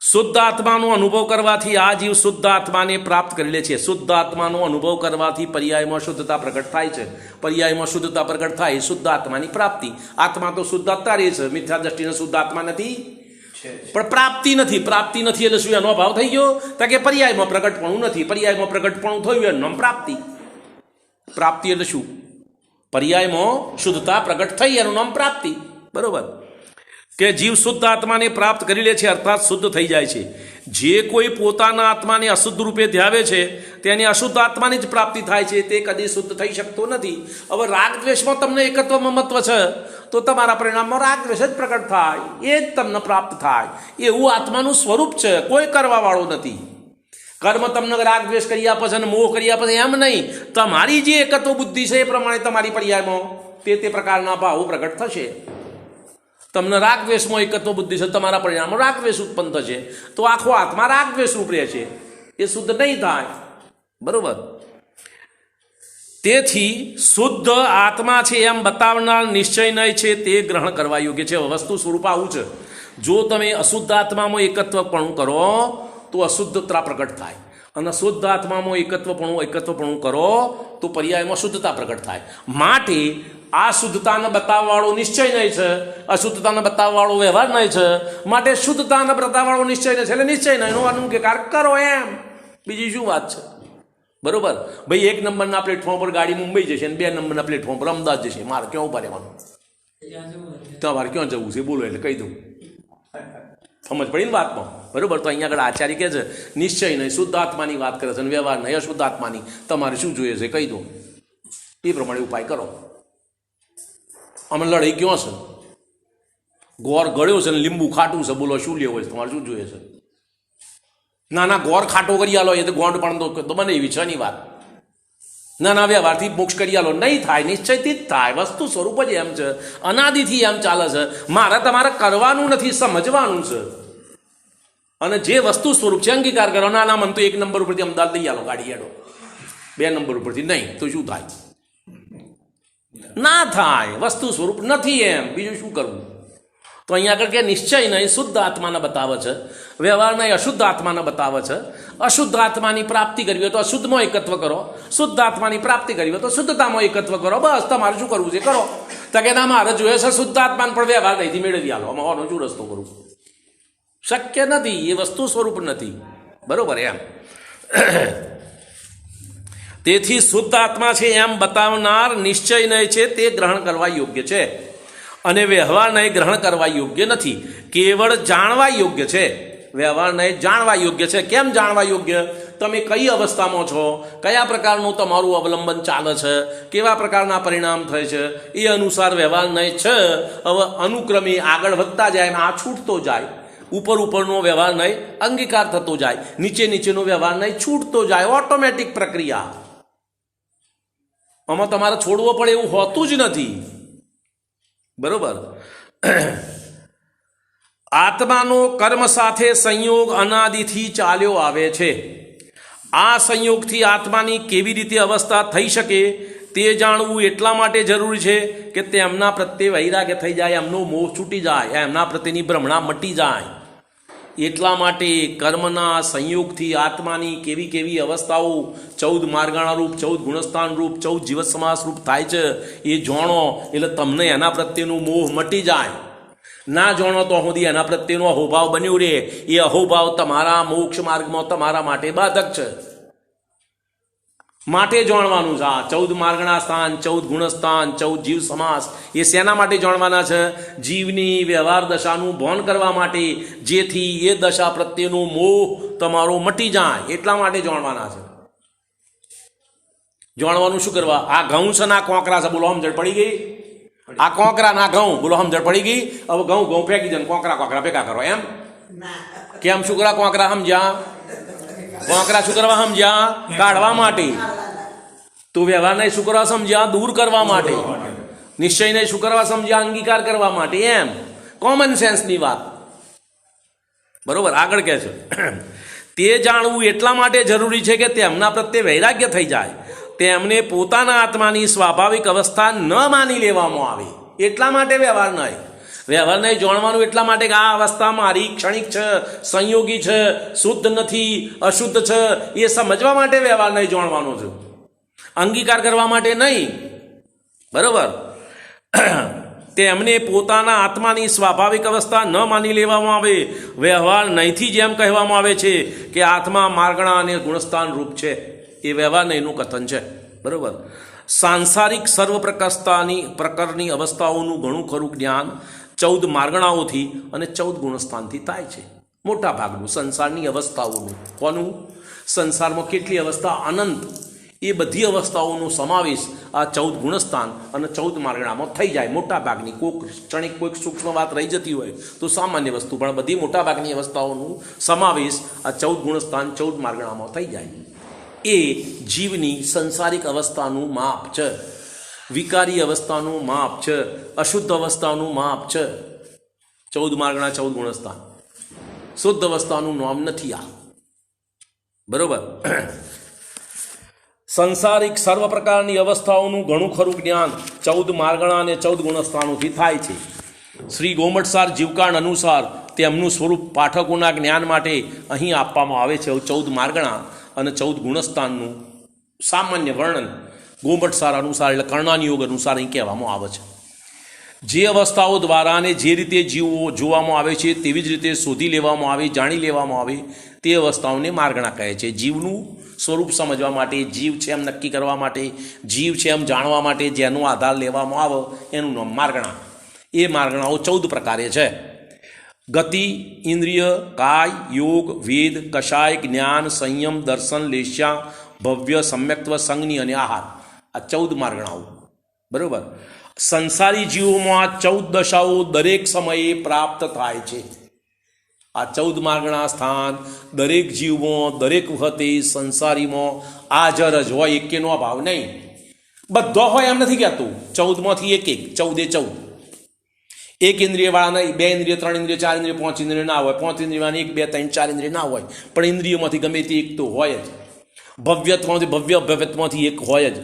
શુદ્ધ આત્માનો અનુભવ કરવાથી આ જીવ શુદ્ધ આત્માને પ્રાપ્ત કરી લે છે. શુદ્ધ આત્માનો અનુભવ કરવાથી પર્યાયમાં શુદ્ધતા પ્રગટ થાય છે. પર્યાયમાં શુદ્ધતા પ્રગટ થાય શુદ્ધ આત્માની પ્રાપ્તિ. આત્મા તો શુદ્ધ અત્યારે છે, મિથ્યા દ્રષ્ટિને શુદ્ધ આત્મા નથી, પણ પ્રાપ્તિ નથી. પ્રાપ્તિ નથી એટલે શું એનો અભાવ થઈ ગયો? તો કે પર્યાયમાં પ્રગટપણું નથી. પર્યાયમાં પ્રગટપણું થયું એનું નામ પ્રાપ્તિ. પ્રાપ્તિ એટલે શું? પર્યાયમાં શુદ્ધતા પ્રગટ થઈ એનું નામ પ્રાપ્તિ. બરોબર. કે જીવ શુદ્ધ આત્માને પ્રાપ્ત કરી લે છે, અર્થાત શુદ્ધ થઈ જાય છે. જે કોઈ પોતાના આત્માને અશુદ્ધ રૂપે ધ્યાવે છે તેની અશુદ્ધ આત્માની જ પ્રાપ્તિ થાય છે, તે કદી શુદ્ધ થઈ શકતો નથી. હવે રાગ દ્વેષમાં તમને એકત્વમાં મહત્વ છે તો તમારા પરિણામમાં રાગ દ્વેષ જ પ્રગટ થાય, એ જ તમને પ્રાપ્ત થાય. એવું આત્માનું સ્વરૂપ છે, કોઈ કરવાવાળો નથી. કર્મ તમને રાગ દ્વેષ કરી આપે છે અને મોહ કરી આપે છે એમ નહીં. તમારી જે એકત્વ બુદ્ધિ છે એ પ્રમાણે તમારી પર્યાયમાં તે પ્રકારના ભાવો પ્રગટ થશે. તમને રાગદ્વેષમાં એકત્વ બુદ્ધિ છે, તમારા પરિણામમાં રાગદ્વેષ ઉત્પન્ન થશે, તો આખો આત્મા રાગદ્વેષ રૂપ રહે છે, એ શુદ્ધ નહીં થાય. બરોબર. તેથી શુદ્ધ આત્મા છે એમ બતાવનાર નિશ્ચય નહીં છે તે ગ્રહણ કરવા યોગ્ય છે. વસ્તુ સ્વરૂપ આવું છે. જો તમે અશુદ્ધ આત્મામાં એકત્વપણું કરો તો અશુદ્ધતા પ્રગટ થાય, અને શુદ્ધ આત્મામાં એકત્વપણું કરો તો પર્યાયમાં શુદ્ધતા પ્રગટ થાય. માટે આ શુદ્ધતાને બતાવવાળો નિશ્ચય નહીં છે, અશુદ્ધતાને બતાવવાળો વ્યવહાર નહીં છે. માટે શુદ્ધતાને બતાવવાળો નિશ્ચય નહીં છે એટલે નિશ્ચય નહીં એનો અનુકેકાર કરો એમ. બીજી શું વાત છે? બરોબર. ભાઈ 1 નંબરના પ્લેટફોર્મ પર ગાડી મુંબઈ જશે અને 2 નંબરના પ્લેટફોર્મ પર અમદાવાદ જશે, મારે ક્યાં ઉભા રહેવાનું? તમારે ક્યાં જવું છે બોલો એટલે કહી દઉં. સમજ પડી ને વાતમાં? બરોબર. તો અહીંયા આગળ આચાર્ય કહે છે નિશ્ચય નહીં, શુદ્ધ આત્માની વાત કરે છે, અને વ્યવહાર નહીં અશુદ્ધ આત્માની. તમારે શું જોઈએ છે કહી દો, એ પ્રમાણે ઉપાય કરો. અમે લડાઈ ક્યાં છે? ગોળ ગળ્યો છે ને લીંબુ ખાટું છે, બોલો શું લેવો છે? તમારે શું જોઈએ છે? ના ગોળ ખાટો કરી આલો, એ તો ગોંડ પણ તો બને એવી છે ની વાત. ના વ્યવહારથી મોક્ષ કરી આલો, નહીં થાય. નિશ્ચયથી જ થાય. વસ્તુ સ્વરૂપ જ એમ છે, અનાદિથી એમ ચાલે છે. મારે તમારે કરવાનું નથી, સમજવાનું છે. અને જે વસ્તુ સ્વરૂપ છે અંગીકાર કરો. ના મન તો 1 નંબર ઉપરથી અમદાવાદ લઈ આલો ગાડી હેડો, 2 નંબર ઉપરથી નહીં તો શું થાય? ના થાય. વસ્તુ સ્વરૂપ નથી એમ, બીજું શું કરવું? તો અહીંયા આગળ કે નિશ્ચય નહીં શુદ્ધ આત્માને બતાવે છે, વ્યવહાર નહીં અશુદ્ધ આત્માને બતાવે છે. અશુદ્ધ આત્માની પ્રાપ્તિ કરવી હોય તો અશુદ્ધમાં એકત્વ કરો, શુદ્ધ આત્માની પ્રાપ્તિ કરવી હોય તો શુદ્ધતામાં એકત્વ કરો. બસ તમારે શું કરવું છે કરો. તો કે ના મારે જોઈએ છે શુદ્ધ આત્માને પણ વ્યવહાર નહીંથી મેળવી આલો, અમારો શું રસ્તો કરું? શક્ય નથી, એ વસ્તુ સ્વરૂપ નથી. બરોબર એમ. તેથી શુદ્ધ આત્મા છે એમ બતાવનાર નિશ્ચય નહીં છે તે ગ્રહણ કરવા યોગ્ય છે, અને વ્યવહાર નહીં ગ્રહણ કરવા યોગ્ય નથી. કેવળ જાણવા યોગ્ય છે. વ્યવહાર નહીં જાણવા યોગ્ય છે. કેમ જાણવા યોગ્ય? તમે કઈ અવસ્થામાં છો, કયા પ્રકારનું તમારું અવલંબન ચાલે છે, કેવા પ્રકારના પરિણામ થાય છે, એ અનુસાર વ્યવહાર નહીં છે. હવે અનુક્રમે આગળ વધતા જાય ને આ છૂટતો જાય. ઉપરનો વ્યવહાર નહીં અંગીકાર થતો જાય, નીચેનો વ્યવહાર નહીં છૂટતો જાય. ઓટોમેટિક પ્રક્રિયા. આમાં તમારે છોડવો પડે એવું હોતું જ નથી. બરોબર. આત્માનો કર્મ સાથે સંયોગ અનાદિથી ચાલ્યો આવે છે. આ સંયોગથી આત્માની કેવી રીતે અવસ્થા થઈ શકે તે જાણવું એટલા માટે જરૂરી છે કે તેમના પ્રત્યે વૈરાગ્ય થઈ જાય, એમનો મોહ છૂટી જાય, એમના પ્રત્યેની ભ્રમણા મટી જાય. એટલા માટે કર્મના સંયોગથી આત્માની કેવી અવસ્થાઓ 14 માર્ગાણા રૂપ, 14 ગુણસ્થાન રૂપ, 14 જીવત સમાસ રૂપ થાય છે એ જાણો એટલે તમને એના પ્રત્યેનું મોહ મટી જાય. ના જાણો તો સુધી એના પ્રત્યેનો અહોભાવ બન્યો રહે. એ અહોભાવ તમારા મોક્ષ માર્ગમાં તમારા માટે બાધક છે. માટે જાણવાનું છે. આ 14 માર્ગણા સ્થાન, 14 ગુણસ્થાન, 14 જીવ સમાસ એ શેના માટે જાણવાના છે? જીવની વ્યવહાર દશાનું ભાન કરવા માટે, જેથી એ દશા પ્રત્યેનો મોહ તમારો મટી જાય એટલા માટે જાણવાના છે. જાણવાનું શું કરવા? આ ઘઉં છે ના કોંકરા છે, બોલો સમજણ પડી ગઈ? આ કોંકરા ના ઘઉં, બોલો સમજણ પડી ગઈ? હવે ઘઉં ફેંકી દે, કોંકરા ભેગા કરો એમ કેમ? શું કરવા કોંકરા સમજ્યા? કોંકરા શું કરવા સમજ્યા? કાઢવા માટે. તો વ્યવહારને શું કરવા સમજ્યા? દૂર કરવા માટે. નિશ્ચયને શું કરવા સમજ્યા? અંગીકાર કરવા માટે. એમ કોમન સેન્સની વાત. બરોબર. આગળ કહે છે તે જાણવું એટલા માટે જરૂરી છે કે તેમના પ્રત્યે વૈરાગ્ય થઈ જાય, તેમને પોતાના આત્માની સ્વાભાવિક અવસ્થા ન માની લેવામાં આવે. એટલા માટે વ્યવહાર નહીં. વ્યવહાર નહીં જાણવાનું એટલા માટે કે આ અવસ્થા મારી ક્ષણિક છે, સંયોગી છે, શુદ્ધ નથી, અશુદ્ધ છે, એ સમજવા માટે વ્યવહાર નહીં જાણવાનો છે, અંગીકાર કરવા માટે નહીં. બરોબર. તેમને પોતાના આત્માની સ્વાભાવિક અવસ્થા ન માની લેવામાં આવે. વ્યવહાર નહીંથી જેમ કહેવામાં આવે છે કે આત્મા માર્ગણા અને ગુણસ્થાન રૂપ છે, એ વ્યવહાર નહીંનું કથન છે. બરોબર. સાંસારિક સર્વ પ્રકારની અવસ્થાઓનું ઘણું ખરું જ્ઞાન 14 માર્ગણાઓથી અને 14 ગુણસ્થાનથી થાય છે. મોટા ભાગનું સંસારની અવસ્થાઓનું. કોનું? સંસારમાં કેટલી અવસ્થા? અનંત. એ બધી અવસ્થાઓનો સમાવેશ આ 14 ગુણસ્થાન અને 14 માર્ગણામાં થઈ જાય. મોટા ભાગની કોઈક ક્ષણિક કોઈક સૂક્ષ્મ વાત રહી જતી હોય તો સામાન્ય વસ્તુ, પણ બધી મોટા ભાગની અવસ્થાઓનું સમાવેશ આ 14 ગુણસ્થાન 14 માર્ગણામાં થઈ જાય. એ જીવની સંસારિક અવસ્થાનું માપ છે, વિકારી અવસ્થાનું માપ છે, અશુદ્ધ અવસ્થાનું માપ છે. 14 માર્ગણા 14 ગુણસ્થાન. શુદ્ધ અવસ્થાનું નામ નથી આ. બરોબર. સંસારિક સર્વ પ્રકારની અવસ્થાઓનું ઘણું ખરું જ્ઞાન 14 માર્ગણા અને 14 ગુણસ્થાનોથી થાય છે. શ્રી ગોમટસાર જીવકાંડ અનુસાર તેમનું સ્વરૂપ પાઠકોના જ્ઞાન માટે અહીં આપવામાં આવે છે. 14 માર્ગણા અને 14 ગુણસ્થાનનું સામાન્ય વર્ણન ગોમટસાર અનુસાર એટલે કર્ણાની યોગ અનુસાર અહીં કહેવામાં આવે છે. જે અવસ્થાઓ દ્વારા અને જે રીતે જીવો જોવામાં આવે છે તેવી જ રીતે શોધી લેવામાં આવે, જાણી લેવામાં આવે તે અવસ્થાઓને માર્ગણા કહે છે. જીવનું સ્વરૂપ સમજવા માટે, જીવ છે એમ નક્કી કરવા માટે, જીવ છે એમ જાણવા માટે જેનો આધાર લેવામાં આવે એનું નામ માર્ગણા. એ માર્ગણાઓ 14 પ્રકારે છે. ગતિ, ઇન્દ્રિય, કાય, યોગ, વેદ, કષાય, જ્ઞાન, સંયમ, દર્શન, લેસ્યા, ભવ્ય, સમ્યક્ત્વ, સંજ્ઞી અને આહાર. આ 14 માર્ગણાઓ. બરાબર. સંસારી જીવોમાં 14 દશાઓ દરેક સમયે પ્રાપ્ત થાય છે. આ 14 માર્ગણા સ્થાન દરેક જીવમાં દરેક વખતે સંસારીમાં હાજર જ હોય, એકેનો અભાવ નહીં. બધો હોય એમ નથી કહેતું. 14માંથી એક 14 એક ઇન્દ્રિયવાળાના 2 ઇન્દ્રિય, 3 ઇન્દ્રિય, 4 ઇન્દ્રિય, 5 ઇન્દ્રિય ના હોય. 5 ઇન્દ્રિયવાળાની 1, 2, 3, 4 ઇન્દ્રિય ના હોય, પણ ઇન્દ્રિયોમાંથી ગમે તે એક તો હોય જ. ભવ્યત્વમાંથી ભવ્ય, અભવ્યત્વમાંથી એક હોય જ.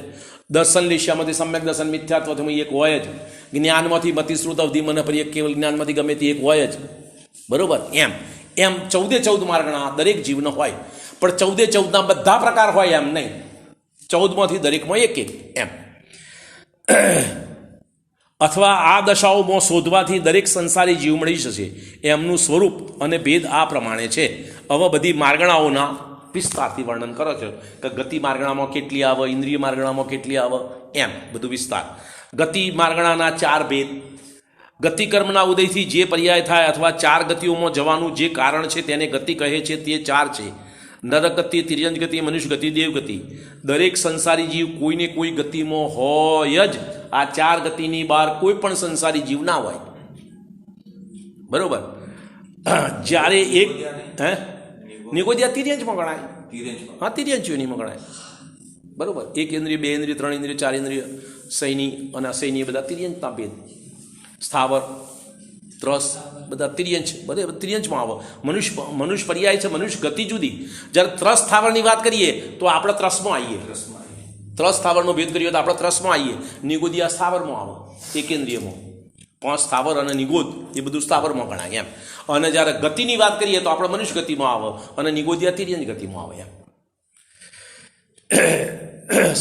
દર્શન લેશ્યામાંથી સમ્યક દર્શન, મિથ્યાત્વથી એક હોય જ. જ્ઞાનમાંથી મતિશ્રુત અવધિ મને પર એક કેવલ જ્ઞાનમાંથી ગમે તે એક હોય જ. બરોબર. એમ 14 માર્ગણા દરેક જીવનો હોય, પણ 14 બધા પ્રકાર હોય એમ નહીં. 14માંથી દરેકમાં એક એમ. અથવા આ દશાઓમાં શોધવાથી દરેક સંસારી જીવ મળી જશે. એમનું સ્વરૂપ અને ભેદ આ પ્રમાણે છે. હવે બધી માર્ગણાઓના વિસ્તારથી વર્ણન કરો છો કે ગતિ માર્ગણામાં કેટલી આવે, ઇન્દ્રિય માર્ગણામાં કેટલી આવે, એમ બધું વિસ્તાર. ગતિ માર્ગણાના 4 ભેદ. ગતિ કર્મના ઉદયથી જે પર્યાય થાય અથવા 4 ગતિઓમાં જવાનું જે કારણ છે તેને ગતિ કહે છે. તે 4 છે: નરક ગતિ, તિર્યંજ ગતિ, મનુષ્ય ગતિ, દેવ ગતિ. દરેક સંસારી જીવ કોઈને કોઈ ગતિમાં હોય જ. આ 4 ગતિની બહાર કોઈ પણ સંસારી જીવ ના હોય. બરોબર. જ્યારે એક નિગોદિયા તિર્યંજમાં ગણાય. હા, તિર્યંજીઓનીમાં ગણાય. બરોબર. 1 ઇન્દ્રિય, 2 ઇન્દ્રિય, 3 ઇન્દ્રિય, 4 ઇન્દ્રિય, સૈની અને અસૈની બધા તિર્યંજના ભેદ. સ્થાવર, ત્રસ બધા તિર્યંજ, બધા તિર્યંજમાં આવે. મનુષ્ય પર્યાય છે, મનુષ્ય ગતિ જુદી. જ્યારે ત્રસ સ્થાવરની વાત કરીએ તો આપણે ત્રસમાં આવીએ. ત્રસ સ્થાવરનો ભેદ કરીએ તો આપણે ત્રસમાં આવીએ. નિગોદિયા સ્થાવરમાં આવે, એકેન્દ્રિયમાં. 5 સ્થાવર અને નિગોદ એ બધું સ્થાવરમાં ગણાય એમ. અને જ્યારે ગતિની વાત કરીએ તો આપણે મનુષ્ય ગતિમાં આવે અને નિગોદિયા તિર્યંજ ગતિમાં આવે એમ.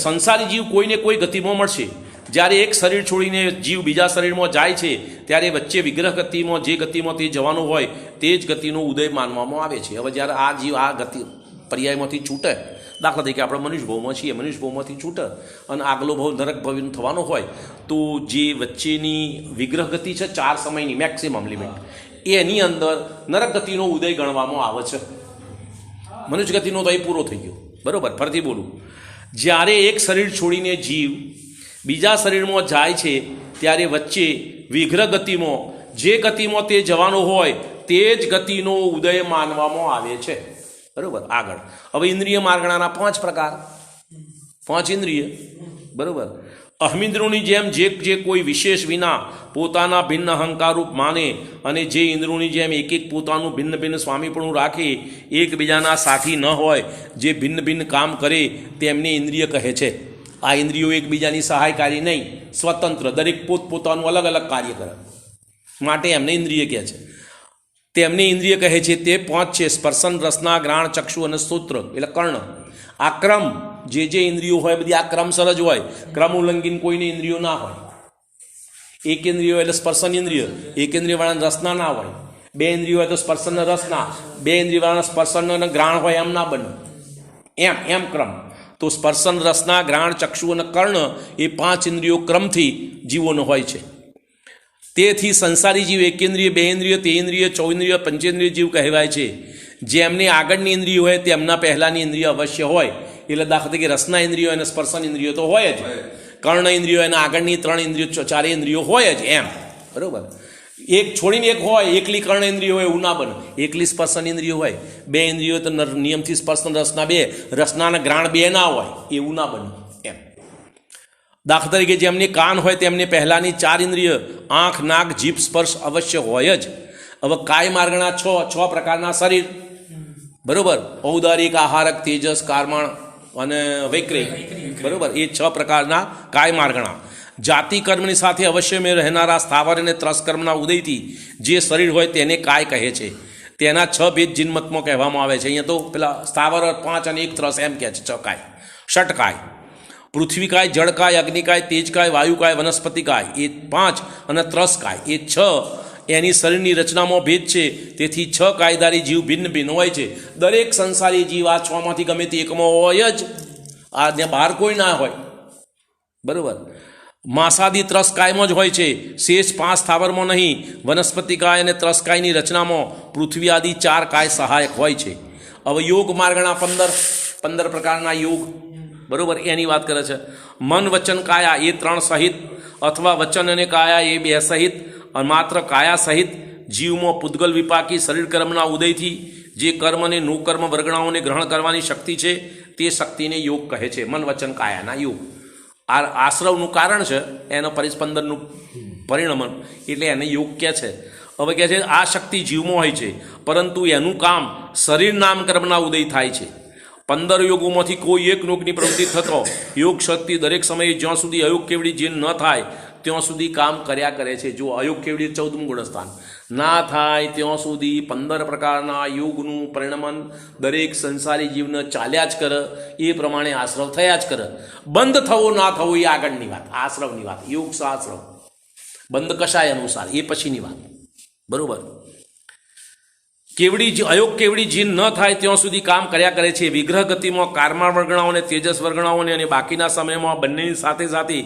સંસારી જીવ કોઈને કોઈ ગતિમાં મળશે. જ્યારે એક શરીર છોડીને જીવ બીજા શરીરમાં જાય છે ત્યારે વચ્ચે વિગ્રહ ગતિમાં જે ગતિમાં તે જવાનું હોય તે જ ગતિનો ઉદય માનવામાં આવે છે. હવે જ્યારે આ જીવ આ ગતિ પર્યાયમાંથી છૂટે, દાખલા તરીકે આપણે મનુષ્ય ભાવમાં છીએ, મનુષ્ય ભાવમાંથી છૂટે અને આગલો ભાવ નરક ભાવનો થવાનો હોય તો જે વચ્ચેની વિગ્રહ ગતિ છે 4 સમયની મેક્સિમમ લિમિટ, એની અંદર નરક ગતિનો ઉદય ગણવામાં આવે છે. મનુષ્ય ગતિનો તો એ પૂરો થઈ ગયો. બરાબર. ફરીથી બોલું. જ્યારે એક શરીર છોડીને જીવ બીજા શરીરમાં જાય છે ત્યારે વચ્ચે વિગ્રહ ગતિમાં જે ગતિમાં તે જવાનો હોય તે જ ગતિનો ઉદય માનવામાં આવે છે. બરાબર. આગળ હવે ઇન્દ્રિય માર્ગણાના 5 પ્રકાર. 5 ઇન્દ્રિય. બરાબર. અહમિન્દ્રોની જેમ જે કોઈ વિશેષ વિના પોતાના ભિન્ન અહંકારરૂપ માને અને જે ઇન્દ્રોની જેમ એક પોતાનું ભિન્ન ભિન્ન સ્વામીપણું રાખે, એકબીજાના સાથી ન હોય, જે ભિન્ન ભિન્ન કામ કરે તેમને ઇન્દ્રિય કહે છે. આ ઇન્દ્રિયો એકબીજાની સહાયકારી નહીં, સ્વતંત્ર, દરેક પોતપોતાનું અલગ અલગ કાર્ય કરે માટે એમને ઇન્દ્રિય કહે છે. તેમને ઇન્દ્રિય કહે છે. તે 5 છે: સ્પર્શન, રસના, ગ્રાણ, ચક્ષુ અને સ્તોત્ર એટલે કર્ણ. આ ક્રમ જે ઇન્દ્રિયો હોય બધી આ ક્રમસર જ હોય. ક્રમ ઉલ્લંઘન કોઈને ઇન્દ્રિયો ના હોય. એક ઇન્દ્રિયો એટલે સ્પર્શન ઇન્દ્રિય, એક ઇન્દ્રિયવાળાને રસના ના હોય. 2 ઇન્દ્રિયો હોય તો સ્પર્શન રસના, 2 ઇન્દ્રિયવાળાના સ્પર્શન અને ગ્રાણ હોય એમ ના બને. એમ ક્રમ. તો સ્પર્શન, રસના, ગ્રાણ, ચક્ષુ અને કર્ણ એ 5 ઇન્દ્રિયો ક્રમથી જીવોનો હોય છે. તેથી સંસારી જીવ એકેન્દ્રિય, 2 ઇન્દ્રિય, 3 ઇન્દ્રિય, 4 ઇન્દ્રિય, પંચેન્દ્રિય જીવ કહેવાય છે. જેમને આગળની ઇન્દ્રિયો હોય તેમના પહેલાંની ઇન્દ્રિય અવશ્ય હોય. એટલે દાખલા તરીકે રસના ઇન્દ્રિયો અને સ્પર્શન ઇન્દ્રિયો તો હોય જ. કર્ણ ઇન્દ્રિયો એના આગળની 3 ઇન્દ્રિયો, 4 ઇન્દ્રિયો હોય જ એમ. બરાબર. એક છોડીને એક હોય, એકલી કર્ણ ઇન્દ્રિય હોય એવું ના બને. એકલી સ્પર્શન ઇન્દ્રિય હોય, 2 ઇન્દ્રિયો તો નિયમથી સ્પર્શન રસના 2, રસના ગ્રાણ 2 ના હોય એવું ના બને એમ. દાખલા તરીકે જેમને કાન હોય તેમને પહેલાંની 4 ઇન્દ્રિય આંખ, નાક, જીભ, સ્પર્શ અવશ્ય હોય જ. હવે કાય માર્ગના છ પ્રકારના શરીર, બરોબર, ઔદારિક, આહારક, તેજસ, કારમણ અને વૈક્રિક, બરોબર, એ 6 પ્રકારના કાય માર્ગણા. જાતિ કર્મની સાથે અવશ્ય મેં રહેનારા સ્થાવર અને ત્રસ કર્મના ઉદયથી જે શરીર હોય તેને કાય કહે છે. તેના 6 ભેદ જીનમતમાં કહેવામાં આવે છે. અહીંયા તો પેલા સ્થાવર 5 અને 1 ત્રસ એમ કહે છે. 6 કાય, ષટકાય, પૃથ્વીકાય, જળકાય, અગ્નિકાય, તેજકાય, વાયુકાય, વનસ્પતિકાય એ 5 અને ત્રસકાય એ 6 એની શરીરની રચનામાં ભેદ છે. તેથી 6 કાયદારી જીવ ભિન્ન ભિન્ન હોય છે. દરેક સંસારી જીવ આ 6 માંથી ગમે તે એકમાં હોય જ, આ બહાર કોઈ ના હોય, બરોબર. માંસાદી ત્રસકાયમાં જ હોય છે, શેષ 5 સ્થાવરમાં નહીં. વનસ્પતિકાય અને ત્રસકાયની રચનામાં પૃથ્વી આદિ 4 કાય સહાયક હોય છે. હવે યોગ માર્ગના 15 પ્રકારના યોગ, બરોબર, એની વાત કરે છે. મન વચન કાયા એ 3 સહિત, અથવા વચન અને કાયા એ 2 સહિત, માત્ર કાયા સહિત જીવમાં પૂદગલ વિપાકી શરીર કર્મના ઉદયથી જે કર્મ અને નુકર્મ વર્ગણાઓને ગ્રહણ કરવાની શક્તિ છે તે શક્તિને યોગ કહે છે. મન વચન કાયાના યોગ. આ આશ્રવનું કારણ છે, એનો પરિસ્પંદનનું પરિણમન, એટલે એને યોગ કહે છે. હવે કહે છે આ શક્તિ જીવમાં હોય છે, પરંતુ એનું કામ શરીર નામ કર્મના ઉદય થાય છે. 15 યોગોમાંથી કોઈ એક યોગની પ્રવૃત્તિ થતો યોગ શક્તિ દરેક સમયે જ્યાં સુધી અયોગ કેવડી જીન ન થાય ત્યાં સુધી કામ કર્યા કરે છે. જો અયોગ કેવડી 14મું ગુણસ્થાન ના થાય ત્યાં સુધી 15 પ્રકારના યોગનું પરિણમન દરેક સંસારી જીવને ચાલ્યા જ કરે. એ પ્રમાણે આશ્રવ થયા જ કરે. બંધ થવો ના થવો એ આગળની વાત, આશ્રવની વાત. યોગ સહાશ્રવ બંધ કશાય અનુસાર એ પછીની વાત, બરોબર. કેવડી અયોગ કેવડી જીન ન થાય ત્યાં સુધી કામ કર્યા કરે છે. વિગ્રહ ગતિમાં કારમા વર્ગણાઓને, તેજસ વર્ગણાઓને અને બાકીના સમયમાં બંનેની સાથે સાથે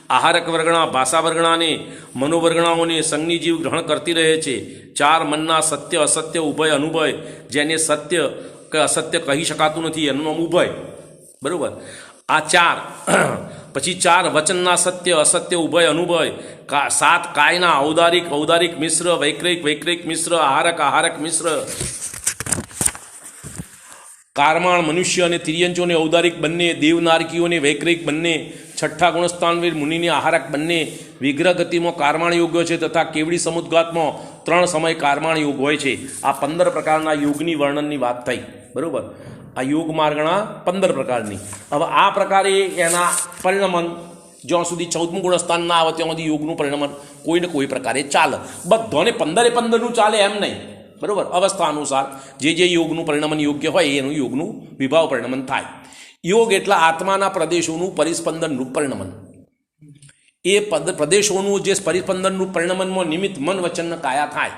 આહારક વર્ગણા, ભાષા વર્ગણાને, મનોવર્ગણાઓને સંજ્ઞી જીવ ગ્રહણ કરતી રહે છે. 4 મનના સત્ય અસત્ય ઉભય અનુભય, જેને સત્ય કે અસત્ય કહી શકાતું નથી એનું નામ ઉભય, બરોબર. આ 4 પછી 4 વચનના સત્ય અસત્ય ઉભય અનુભય, 7 કાયના ઔદારિક મિશ્ર, વૈક્રિક મિશ્ર, આહારક મિશ્ર, કારમાણ મનુષ્ય અને તિર્યંચોને ઔદારિક બંને, દેવનારકીઓને વૈક્રિક બંને, 6ઠ્ઠા ગુણસ્થાનવીર મુનિને આહારક બંને. વિગ્રહ ગતિમાં કારમાણ યોગ્ય છે તથા કેવડી સમુદ્ગાતમાં 3 સમય કારમાણ યોગ હોય છે. આ 15 પ્રકારના યોગની વર્ણનની વાત થઈ, બરોબર. આ યોગ માર્ગના 15 પ્રકારની. હવે આ પ્રકારે એના પરિણમન જ્યાં સુધી 14મું ગુણસ્થાન ના આવે ત્યાં સુધી યોગનું પરિણમન કોઈને કોઈ પ્રકારે ચાલે. બધાને 15 ચાલે એમ નહીં, બરોબર. અવસ્થા અનુસાર જે યોગનું પરિણમન યોગ્ય હોય એનું યોગનું વિભાવ પરિણમન થાય. યોગ એટલે આત્માના પ્રદેશોનું પરિસ્પંદનરૂપ પરિણમન. એ પ્રદેશોનું જે પરિસ્પંદનરૂપ પરિણમનમાં નિમિત્ત મન વચન કાયા થાય.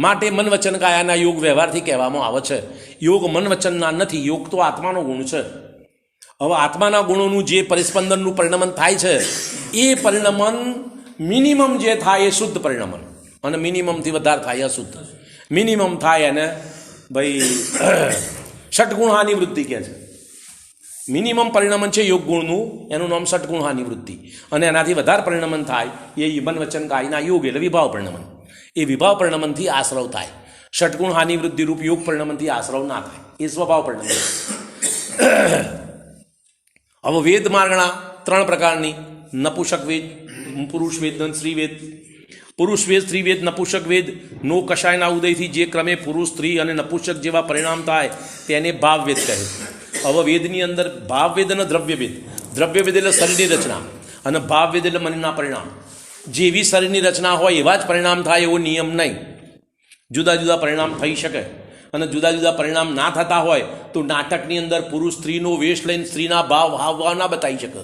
માટે મન વચન કાયાના યોગ વ્યવહારથી કહેવામાં આવે છે. યોગ મન વચનના નથી, યોગ તો આત્માનો ગુણ છે. હવે આત્માના ગુણોનું જે પરિસ્પંદનનું પરિણમન થાય છે એ પરિણમન મિનિમમ જે થાય એ શુદ્ધ પરિણમન, અને મિનિમમથી વધારે થાય અશુદ્ધ. મિનિમમ થાય એને ભાઈ ષટગુણહાની વૃત્તિ કહે છે. મિનિમમ પરિણમન છે યોગ ગુણનું, એનું નામ ષટગુણહાની વૃત્તિ. અને એનાથી વધારે પરિણમન થાય એ મન વચન કાયના યોગ એટલે વિભાવ પરિણમન. એ વિભાવ પરિણમનથી આશ્રવ થાય. ષટગુણ હાનિ વૃદ્ધિ રૂપ યોગ પરિણમનથી આશ્રવ ના થાય, એ સ્વભાવ પરિણમન. હવે વેદ માર્ગણા 3 પ્રકારની: નપુષક વેદ, પુરુષ વેદ અને સ્ત્રી વેદ. પુરુષ વેદ, સ્ત્રી વેદ, નપુષક વેદ નો કશાયના ઉદયથી જે ક્રમે પુરુષ, સ્ત્રી અને નપુષક જેવા પરિણામ થાય તેને ભાવ વેદ કહે. હવે વેદની અંદર ભાવ વેદ અને દ્રવ્ય વેદ. દ્રવ્ય વેદ એટલે શરીરની રચના, અને ભાવ વેદ એટલે મનના પરિણામ. જેવી શરીરની રચના હોય એવા જ પરિણામ થાય એવો નિયમ નહીં. જુદા જુદા પરિણામ થઈ શકે, અને જુદા જુદા પરિણામ ના થતા હોય તો નાટકની અંદર પુરુષ સ્ત્રીનો વેશ લઈને સ્ત્રીના હાવભાવ ના બતાવી શકે,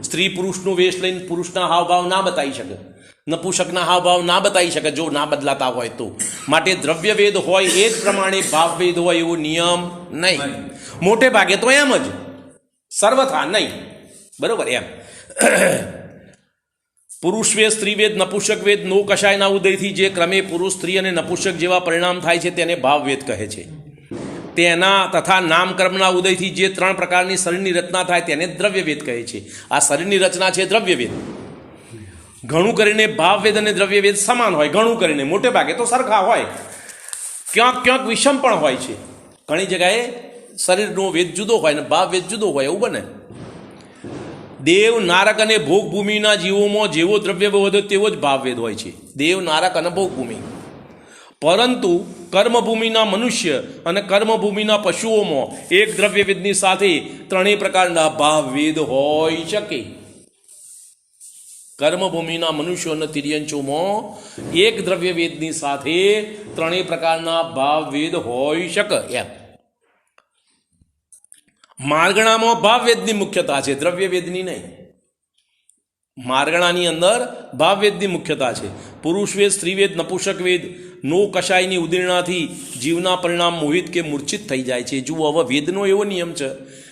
સ્ત્રી પુરુષનો વેશ લઈને પુરુષના હાવભાવ ના બતાવી શકે, નપુષકના હાવભાવ ના બતાવી શકે જો ના બદલાતા હોય તો. માટે દ્રવ્ય વેદ હોય એ જ પ્રમાણે ભાવ વેદ હોય એવો નિયમ નહીં. મોટે ભાગે તો એમ જ, સર્વથા નહીં, બરોબર. એમ પુરુષ વેદ, સ્ત્રી વેદ, નપુષક વેદ નો કશાયના ઉદયથી જે ક્રમે પુરુષ, સ્ત્રી અને નપુષક જેવા પરિણામ થાય છે તેને ભાવ વેદ કહે છે. તેના તથા નામકર્મના ઉદયથી જે 3 પ્રકારની શરીરની રચના થાય તેને દ્રવ્ય વેદ કહે છે. આ શરીરની રચના છે દ્રવ્ય વેદ. ઘણું કરીને ભાવ વેદ અને દ્રવ્ય વેદ સમાન હોય, ઘણું કરીને, મોટે ભાગે તો સરખા હોય, ક્યાંક વિષમ પણ હોય છે. ઘણી જગ્યાએ શરીરનો વેદ જુદો હોય ને ભાવ વેદ જુદો હોય, એવું બને. દેવ, નારક અને ભોગભૂમિના જીવોમાં જેવો દ્રવ્ય વધે તેવો જ ભાવવેદ હોય છે. દેવ, નારક અને ભોગભૂમિ પરંતુ કર્મભૂમિના મનુષ્ય અને કર્મભૂમિના પશુઓમાં એક દ્રવ્યવેદની સાથે ત્રણેય પ્રકારના ભાવવેદ હોઈ શકે. કર્મભૂમિના મનુષ્યો અને તિર્યંચોમાં એક દ્રવ્યવેદની સાથે ત્રણેય પ્રકારના ભાવવેદ હોઈ શકે. એમ માર્ગણામાં ભાવવેદની મુખ્યતા છે, દ્રવ્યવેદની નહીં. માર્ગણાની અંદર ભાવવેદની મુખ્યતા છે. પુરુષવેદ, સ્ત્રીવેદ, નપુંસકવેદ નો કશાયની ઉદીર્ણાથી જીવના પરિણામ મોહિત કે મૂર્છિત થઈ જાય છે. જુઓ, હવે વેદનો એવો નિયમ છે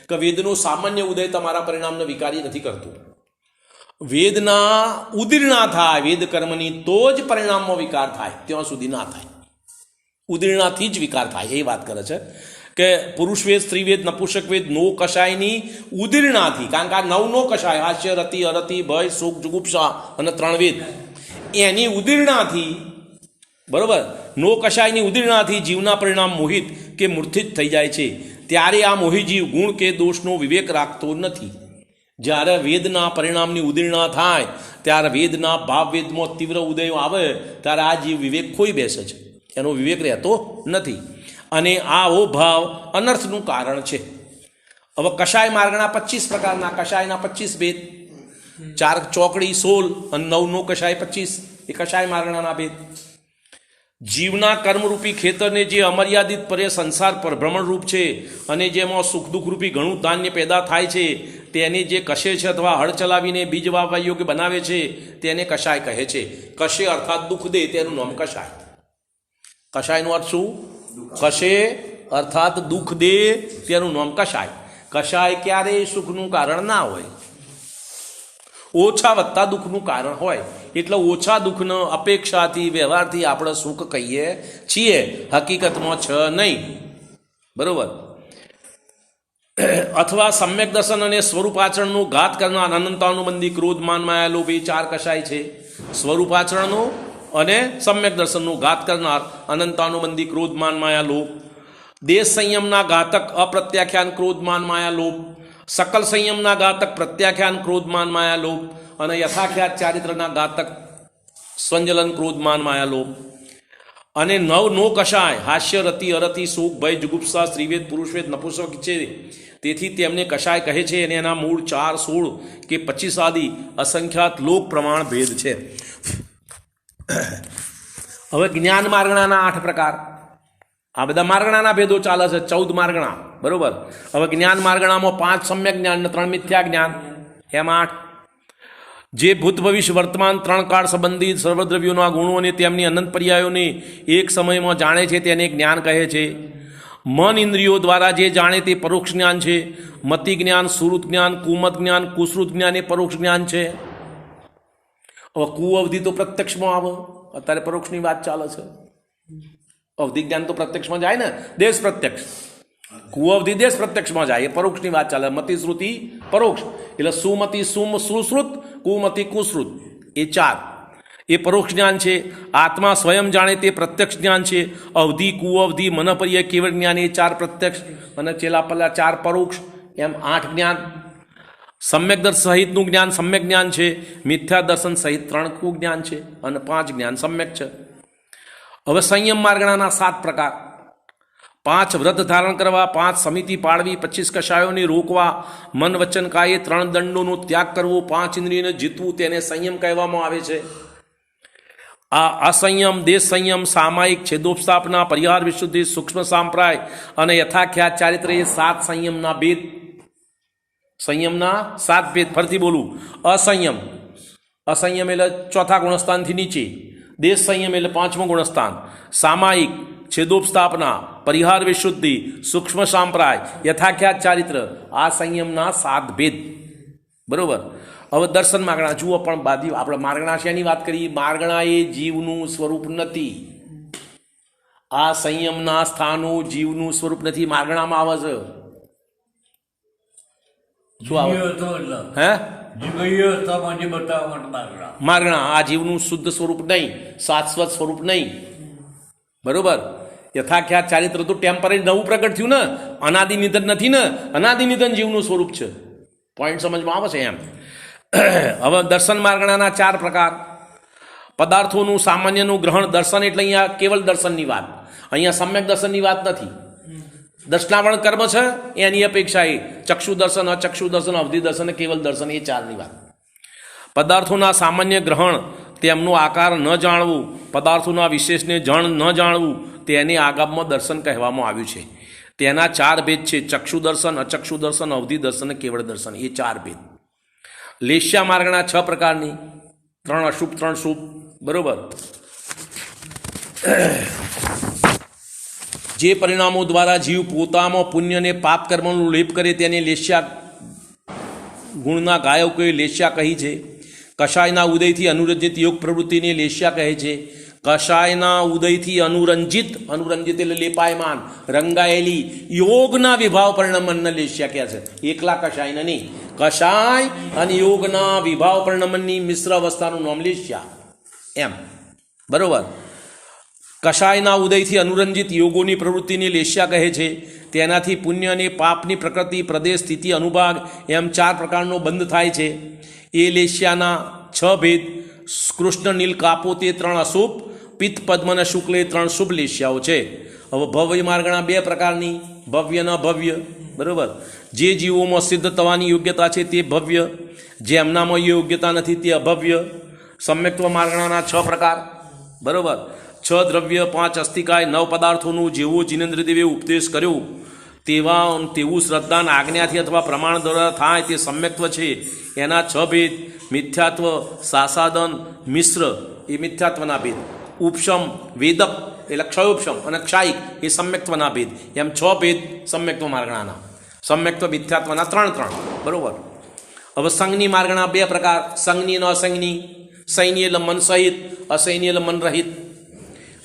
કે વેદનો સામાન્ય ઉદય તમારા પરિણામને વિકારી નથી કરતું. વેદના ઉદીર્ણા થાય વેદ કર્મની તો જ પરિણામમાં વિકાર થાય, ત્યાં સુધી ના થાય. ઉદીર્ણાથી જ વિકાર થાય એ વાત કરે છે કે પુરુષવેદ, સ્ત્રીવેદ, નપુંસકવેદ નો કશાયની ઉદીર્ણાથી, કારણ કે આ નવનો કશાય હાસ્ય, રતિ, અરતિ, ભય, સુખ, જુગુપ્સા અને ત્રણ વેદ એની ઉદીર્ણાથી, બરોબર, નો કશાયની ઉદીર્ણાથી જીવના પરિણામ મોહિત કે મૂર્છિત થઈ જાય છે. ત્યારે આ મોહી જીવ ગુણ કે દોષનો વિવેક રાખતો નથી. જ્યારે વેદના પરિણામની ઉદીર્ણા થાય ત્યારે વેદના ભાવવેદમાં તીવ્ર ઉદયો આવે ત્યારે આ જીવ વિવેક ખોઈ બેસે છે, એનો વિવેક રહેતો નથી. અને આવો ભાવ અનર્થનું કારણ છે. હવે કશાય માર્ગના 25 પ્રકારના, કશાયના 25 ભેદ, 4 ચોકડી 16 અને 9નો કશાય 25 એ કશાય માર્ગણાના ભેદ. જીવના કર્મરૂપી ખેતરને જે અમર્યાદિત પરે સંસાર પર ભ્રમણરૂપ છે અને જેમાં સુખ દુઃખરૂપી ઘણું ધાન્ય પેદા થાય છે તેને જે કશે છે અથવા હળ ચલાવીને બીજ વાવવા યોગ્ય બનાવે છે તેને કશાય કહે છે. કશે અર્થાત દુઃખ દે તેનું નામ કશાય. કશાયનો અર્થ શું? કશે અર્થાત દુઃખ દે તેનું નામ કશાય. કશાય ક્યારેય સુખનું કારણ ના હોય, ઓછા વત્તા દુઃખનું કારણ હોય. એટલે ઓછા દુઃખનો અપેક્ષાથી વ્યવહારથી આપણે સુખ કહીએ છીએ, હકીકતમાં છે નહીં. બરોબર. અથવા સમ્યક દર્શન અને સ્વરૂપાચરણનો ઘાત કરનાર અનંતાનુબંધી ક્રોધ, માન, માયા, લોભ એ 4 કશાય છે. સ્વરૂપાચરણનો અને સમ્યક દર્શનનો ઘાત કરનાર અનંતાનુબંધી ક્રોધ, માન, માયા, લોભ. દેશ સંયમના ઘાતક અપ્રત્યાખ્યાન ક્રોધ, માન, માયા, લોભ. સકલ સંયમના ઘાતક પ્રત્યાખ્યાન ક્રોધ, માન, માયા, લોભ. અને યથાખ્યાત ચારિત્રના ઘાતક સ્વંજલન ક્રોધ, માન, માયા, લોભ. અને નો કશાય હાસ્ય, રતિ, અરતિ, સુખ, ભય, જુગુપ્સા, સ્ત્રીવેદ, પુરુષવેદ, નપુંસક છે. તેથી તેમને કશાય કહે છે અને એના મૂળ 4, 16 કે 25 આદિ અસંખ્યાત લોક પ્રમાણ ભેદ છે. હવે જ્ઞાન માર્ગણાના 8 પ્રકાર. આ બધા માર્ગણાના ભેદો ચાલે છે, 14 માર્ગણા. બરોબર. હવે જ્ઞાન માર્ગણામાં 5 સમ્યક જ્ઞાન અને 3 મિથ્યા જ્ઞાન, એમાં 8. જે ભૂત ભવિષ્ય વર્તમાન 3 કાળ સંબંધિત સર્વદ્રવ્યોના ગુણો અને તેમની અનંત પર્યાયોને એક સમયમાં જાણે છે તેને જ્ઞાન કહે છે. મન ઇન્દ્રિયો દ્વારા જે જાણે તે પરોક્ષ જ્ઞાન છે. મતિ જ્ઞાન, સુરત જ્ઞાન, કુમત જ્ઞાન, કુશ્રુત જ્ઞાન એ પરોક્ષ જ્ઞાન છે. હવે કુ અવધિ તો પ્રત્યક્ષમાં આવે, અત્યારે પરોક્ષની વાત ચાલે છે. અવધિ જ્ઞાન તો પ્રત્યક્ષમાં જાય ને, દેશ પ્રત્યક્ષ. કુઅવધિ દેશ પ્રત્યક્ષમાં જાય, એ પરોક્ષની વાત ચાલે. મતિ શ્રુતિ પરોક્ષ, એટલે સુમતિ સુશ્રુત, કુમતિ કુશ્રુત, એ 4 એ પરોક્ષ જ્ઞાન છે. આત્મા સ્વયં જાણે તે પ્રત્યક્ષ જ્ઞાન છે. અવધિ, કુઅવધિ, મનપર્ય, કેવળ જ્ઞાન એ 4 પ્રત્યક્ષ અને ચેલા પલ્લા 4 પરોક્ષ, એમ 8 જ્ઞાન. સમ્યક દર્શન સહિતનું જ્ઞાન સમ્યક જ્ઞાન છે. મિથ્યા દર્શન સહિત 3 કુ જ્ઞાન છે અને 5 જ્ઞાન સમ્યક છે. હવે સંયમ માર્ગણાના 7 પ્રકાર. 5 વ્રત ધારણ કરવા, 5 સમિતિ પાળવી, 25 કશાયોને રોકવા, મન વચન કાયે 3 દંડોનો ત્યાગ કરવો, 5 ઇન્દ્રિયને જીતવું, તેને સંયમ કહેવામાં આવે છે. આ અસંયમ, દેશ સંયમ, સામાયિક, છેદોપસ્થાપના, પરિહાર, વિશુદ્ધિ, સૂક્ષ્મ સાંપ્રાય અને યથાખ્યાત ચારિત્ર એ 7 સંયમના ભેદ. સંયમના 7 ભેદ. ફરીથી બોલું. અસંયમ, અસંયમ એટલે 4થા ગુણસ્થાનથી નીચે. દેશ સંયમ એટલે 5મું ગુણસ્થાન. સામાયિક, છેદોપસ્થાપના, પરિહાર, વિશુદ્ધિ, સૂક્ષ્મ સાંપ્રાય, યથાખ્યાત ચારિત્ર, આ સંયમના 7 ભેદ. બરોબર. હવે દર્શન માર્ગણા જુઓ. પણ બાદી આપણે માર્ગણા શેની વાત કરીએ? માર્ગણા એ જીવનું સ્વરૂપ નથી. આ સંયમના સ્થાનો જીવનું સ્વરૂપ નથી, માર્ગણામાં આવે છે. શું આવે? હે? માર્ગણા આ જીવનું શુદ્ધ સ્વરૂપ નહીં, શાશ્વત સ્વરૂપ નહીં. બરોબર. યથાખ્યાત ચારિત્ર તો ટેમ્પરરી નવું પ્રગટ થયું ને, અનાદિ નિધન નથી ને. અનાદિ નિધન જીવનું સ્વરૂપ છે. પોઈન્ટ સમજમાં આવે છે એમ. હવે દર્શન માર્ગણાના 4 પ્રકાર. પદાર્થોનું સામાન્યનું ગ્રહણ દર્શન એટલે અહીંયા કેવલ દર્શનની વાત, અહીંયા સમ્યક દર્શનની વાત નથી. દર્શનાવરણ કર્મ છે એની અપેક્ષા એ ચક્ષુ દર્શન, અચક્ષુ દર્શન, અવધિ દર્શન, કેવલ દર્શન, એ ચારની વાત. પદાર્થોના સામાન્ય ગ્રહણ, તેમનો આકાર ન જાણવું, પદાર્થોના વિશેષને ન જાણવું, તેને આગામમાં દર્શન કહેવામાં આવ્યું છે. તેના 4 ભેદ છે: ચક્ષુ દર્શન, અચક્ષુ દર્શન, અવધિ દર્શન, કેવળ દર્શન, એ 4 ભેદ. લેશ્યા માર્ગના 6 પ્રકારની, 3 અશુભ 3 શુભ. બરોબર. જે પરિણામો દ્વારા જીવ પોતામાં પુણ્ય અને પાપ કર્મનો લેપ કરે તેને લેશ્યા ગુણના ગાયકોએ લેશ્યા કહી છે. કષાયના ઉદયથી અનુરંજિત યોગ પ્રવૃત્તિને લેશ્યા કહે છે. કષાયના ઉદયથી અનુરંજિત એટલે લેપાયમાન, રંગાયેલી યોગના વિભાવ પરિણમનને લેશ્યા કહે છે. એકલા કષાયને નહીં, કષાય અને યોગના વિભાવ પરિણમનની મિશ્ર અવસ્થાનું નામ લેશ્યા એમ. બરોબર. કષાયના ઉદયથી અનુરંજિત યોગોની પ્રવૃત્તિને લેશ્યા કહે છે. તેનાથી પુણ્ય અને પાપની પ્રકૃતિ, પ્રદેશ, સ્થિતિ, અનુભાગ એમ 4 પ્રકારનો બંધ થાય છે. એ લેશ્યાના 6 ભેદ: કૃષ્ણ નીલ કાપોતે 3 અશુભ, પિત્ત પદ્મ અને શુક્લ એ 3 શુભ લેશ્યાઓ છે. હવે ભવ્ય માર્ગના 2 પ્રકારની, ભવ્ય ન ભવ્ય. બરાબર. જે જીવોમાં સિદ્ધ થવાની યોગ્યતા છે તે ભવ્ય, જેમનામાં યોગ્યતા નથી તે અભવ્ય. સમ્યક્ત્વ માર્ગના 6 પ્રકાર. બરાબર. 6 દ્રવ્ય, 5 અસ્થિકાય, 9 પદાર્થોનું જેવો જીનેન્દ્રદેવે ઉપદેશ કર્યો તેવું શ્રદ્ધાન આજ્ઞાથી અથવા પ્રમાણ દ્વારા થાય તે સમ્યક્ત્વ છે. એના 6 ભેદ: મિથ્યાત્વ, સાસાદન, મિશ્ર એ મિથ્યાત્વના ભેદ, ઉપશમ, વેદક એટલે ક્ષયોપશમ અને ક્ષાયિક એ સમ્યક્ત્વના ભેદ. એમ 6 ભેદ સમ્યક્ત્વ માર્ગણાના. સમ્યક્ત્વ મિથ્યાત્વના 3. બરાબર. હવે સંજ્ઞી માર્ગના 2 પ્રકાર: સંજ્ઞી અને અસંજ્ઞી. સંજ્ઞી એટલે મન સહિત, અસંજ્ઞી એટલે મન રહિત.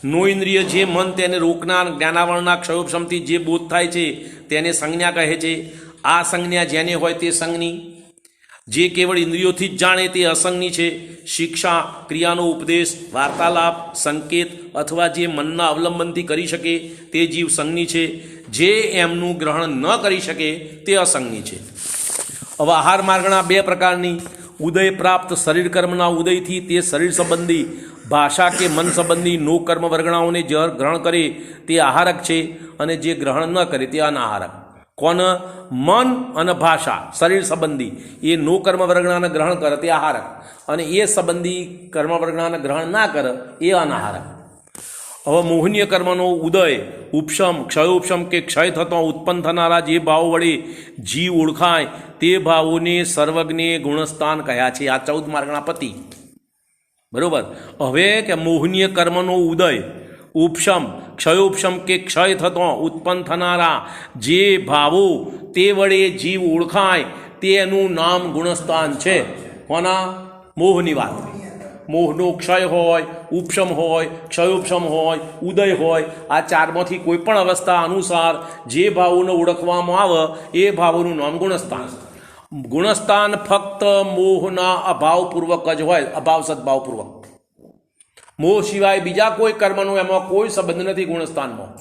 નો ઇન્દ્રિય જે મન તેને રોકનાર જ્ઞાનાવરણના ક્ષયોપશમથી જે બોધ થાય છે તેને સંજ્ઞા કહે છે. આ સંજ્ઞા જેને હોય તે સંજ્ઞી. જે કેવળ ઇન્દ્રિયોથી જ જાણે તે અસંજ્ઞી છે. શિક્ષા, ક્રિયાનો ઉપદેશ, વાર્તાલાપ, સંકેત અથવા જે મનના અવલંબનથી કરી શકે તે જીવ સંજ્ઞી છે. જે એમનું ગ્રહણ ન કરી શકે તે અસંજ્ઞી છે. હવે આહાર માર્ગના 2 પ્રકારની: ઉદય પ્રાપ્ત શરીર કર્મના ઉદયથી તે શરીર સંબંધી, ભાષા કે મન સંબંધી નો કર્મ વર્ગણાઓને જે ગ્રહણ કરે તે આહારક છે, અને જે ગ્રહણ ન કરે તે અનાહારક. કોણ? મન અને ભાષા શરીર સંબંધી એ નો કર્મ વર્ગણાને ગ્રહણ કરે તે આહારક, અને એ સંબંધી કર્મ વર્ગણાને ગ્રહણ ના કરે એ અનાહારક. હવે મોહનીય કર્મનો ઉદય, ઉપશમ, ક્ષયોપશમ કે ક્ષય થતો ઉત્પન્ન થનારા જે ભાવો વડે જીવ ઓળખાય તે ભાવોને સર્વજ્ઞે ગુણસ્થાન કહ્યા છે. આ 14 માર્ગના પતિ. બરોબર. હવે કે મોહનીય કર્મનો ઉદય, ઉપશમ, ક્ષયોપશમ કે ક્ષય થતો ઉત્પન્ન થનારા જે ભાવો તે વડે જીવ ઓળખાય તેનું નામ ગુણસ્થાન છે. કોના? મોહની વાત. મોહનો ક્ષય હોય, ઉપશમ હોય, ક્ષયોપશમ હોય, ઉદય હોય, આ 4માંથી કોઈ પણ અવસ્થા અનુસાર જે ભાવોને ઓળખવામાં આવે એ ભાવોનું નામ ગુણસ્થાન. ગુણસ્થાન ફક્ત મોહના અભાવપૂર્વક જ હોય, અભાવ સદભાવપૂર્વક. મોહ સિવાય બીજા કોઈ કર્મનો એમાં કોઈ સંબંધ નથી. ગુણસ્થાનમાં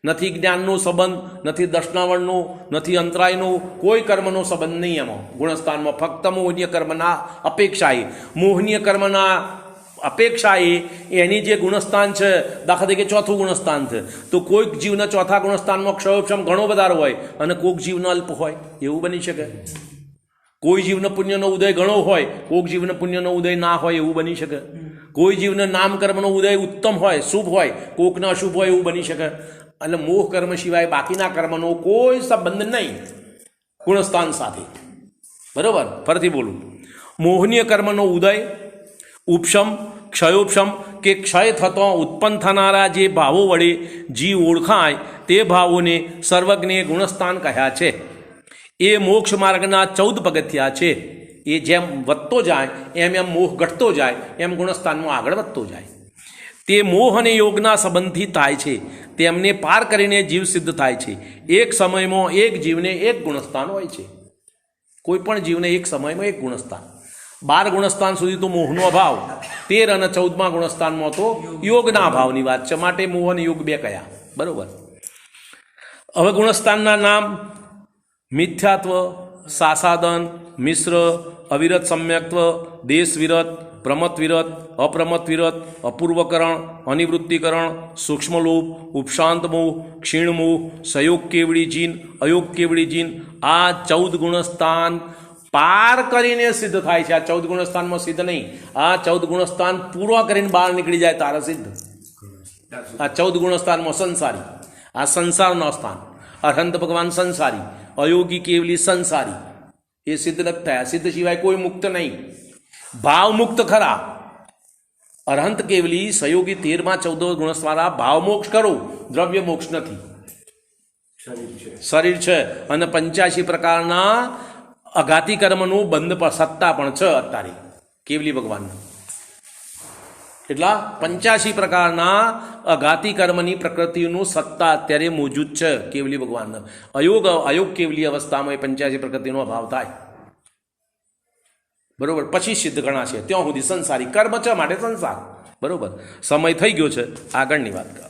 નથી જ્ઞાનનો સંબંધ, નથી દર્શનાવરણનો, નથી અંતરાયનો, કોઈ કર્મનો સંબંધ નહીં એમાં. ગુણસ્થાનમાં ફક્ત મોહનીય કર્મના અપેક્ષાએ, મોહનીય કર્મના અપેક્ષાએ એની જે ગુણસ્થાન છે, દાખલા તરીકે 4થું ગુણસ્થાન છે, તો કોઈક જીવના 4થા ગુણસ્થાનમાં ક્ષયોપશમ ઘણો વધારે હોય અને કોઈક જીવનો અલ્પ હોય, એવું બની શકે. કોઈ જીવનો પુણ્યનો ઉદય ઘણો હોય, કોઈક જીવનો પુણ્યનો ઉદય ના હોય, એવું બની શકે. કોઈ જીવનો નામ કર્મનો ઉદય ઉત્તમ હોય, શુભ હોય, કોઈકનો અશુભ હોય, એવું બની શકે. એટલે મોહ કર્મ સિવાય બાકીના કર્મનો કોઈ સંબંધ નહીં ગુણસ્થાન સાથે. બરોબર. ફરીથી બોલું. મોહનીય કર્મનો ઉદય, ઉપશમ, ક્ષયોપશમ કે ક્ષય થતો ઉત્પન્ન થનારા જે ભાવો વડે જીવ ઓળખાય તે ભાવોને સર્વજ્ઞે ગુણસ્થાન કહ્યા છે. એ મોક્ષ માર્ગના 14 પગથિયા છે. એ જેમ વધતો જાય એમ મોહ ઘટતો જાય, એમ ગુણસ્થાનમાં આગળ વધતો જાય. તે મોહ અને યોગના સંબંધથી થાય છે. તેમને પાર કરીને જીવ સિદ્ધ થાય છે. એક સમયમાં એક જીવને એક ગુણસ્થાન હોય છે. કોઈ પણ જીવને એક સમયમાં એક ગુણસ્થાન. 12 ગુણસ્થાન સુધી તો મોહનો અભાવ, 13 અને 14મા ગુણસ્થાનમાં તો યોગના અભાવની વાત છે. માટે મોહ અને યોગ 2 કયા. બરોબર. હવે ગુણસ્થાનના નામ: મિથ્યાત્વ, સાસાદન, મિશ્ર, અવિરત સમ્યક્ત્વ, દેશ વિરત, પ્રમત વિરત, અપ્રમત વિરત, અપૂર્વકરણ, અનિવૃત્તિકરણ, સૂક્ષ્મલોપ, ઉપશાંતમોહ, ક્ષીણમોહ, સયોગ કેવડી જીન, અયોગ કેવડી જીન, આ 14 ગુણસ્થાન પાર કરીને સિદ્ધ થાય છે. આ 14 ગુણસ્થાનમાં સિદ્ધ નહીં, આ 14 ગુણસ્થાન પૂરો કરીને બહાર નીકળી જાય તારે સિદ્ધ. આ 14 ગુણસ્થાનમાં સંસારી, આ સંસારનો સ્થાન, અરહંત ભગવાન સંસારી, અયોગી કેવલી સંસારી, એ સિદ્ધ નથી થયા. સિદ્ધ સિવાય કોઈ મુક્ત નહીં. ભાવ મુક્ત ખરા, અરહંત કેવલી સયોગી 13માં 14 ગુણસ્થાના ભાવ મોક્ષ કરો, દ્રવ્ય મોક્ષ નથી. શરીર છે અને 85 પ્રકારના અઘાતી કર્મનું બંધ પર સત્તા પણ છે અત્યારે કેવલી ભગવાનના. એટલા 85 પ્રકારના અઘાતી કર્મની પ્રકૃતિનું સત્તા અત્યારે મોજૂદ છે કેવલી ભગવાનના. અયોગ કેવલી અવસ્થામાં એ 85 પ્રકૃતિનો અભાવ થાય. બરોબર, પછી સિદ્ધ ગણાશે. ત્યાં સુધી સંસારી કર્મ છે માટે સંસાર. બરોબર, સમય થઈ ગયો છે, આગળની વાત કરો.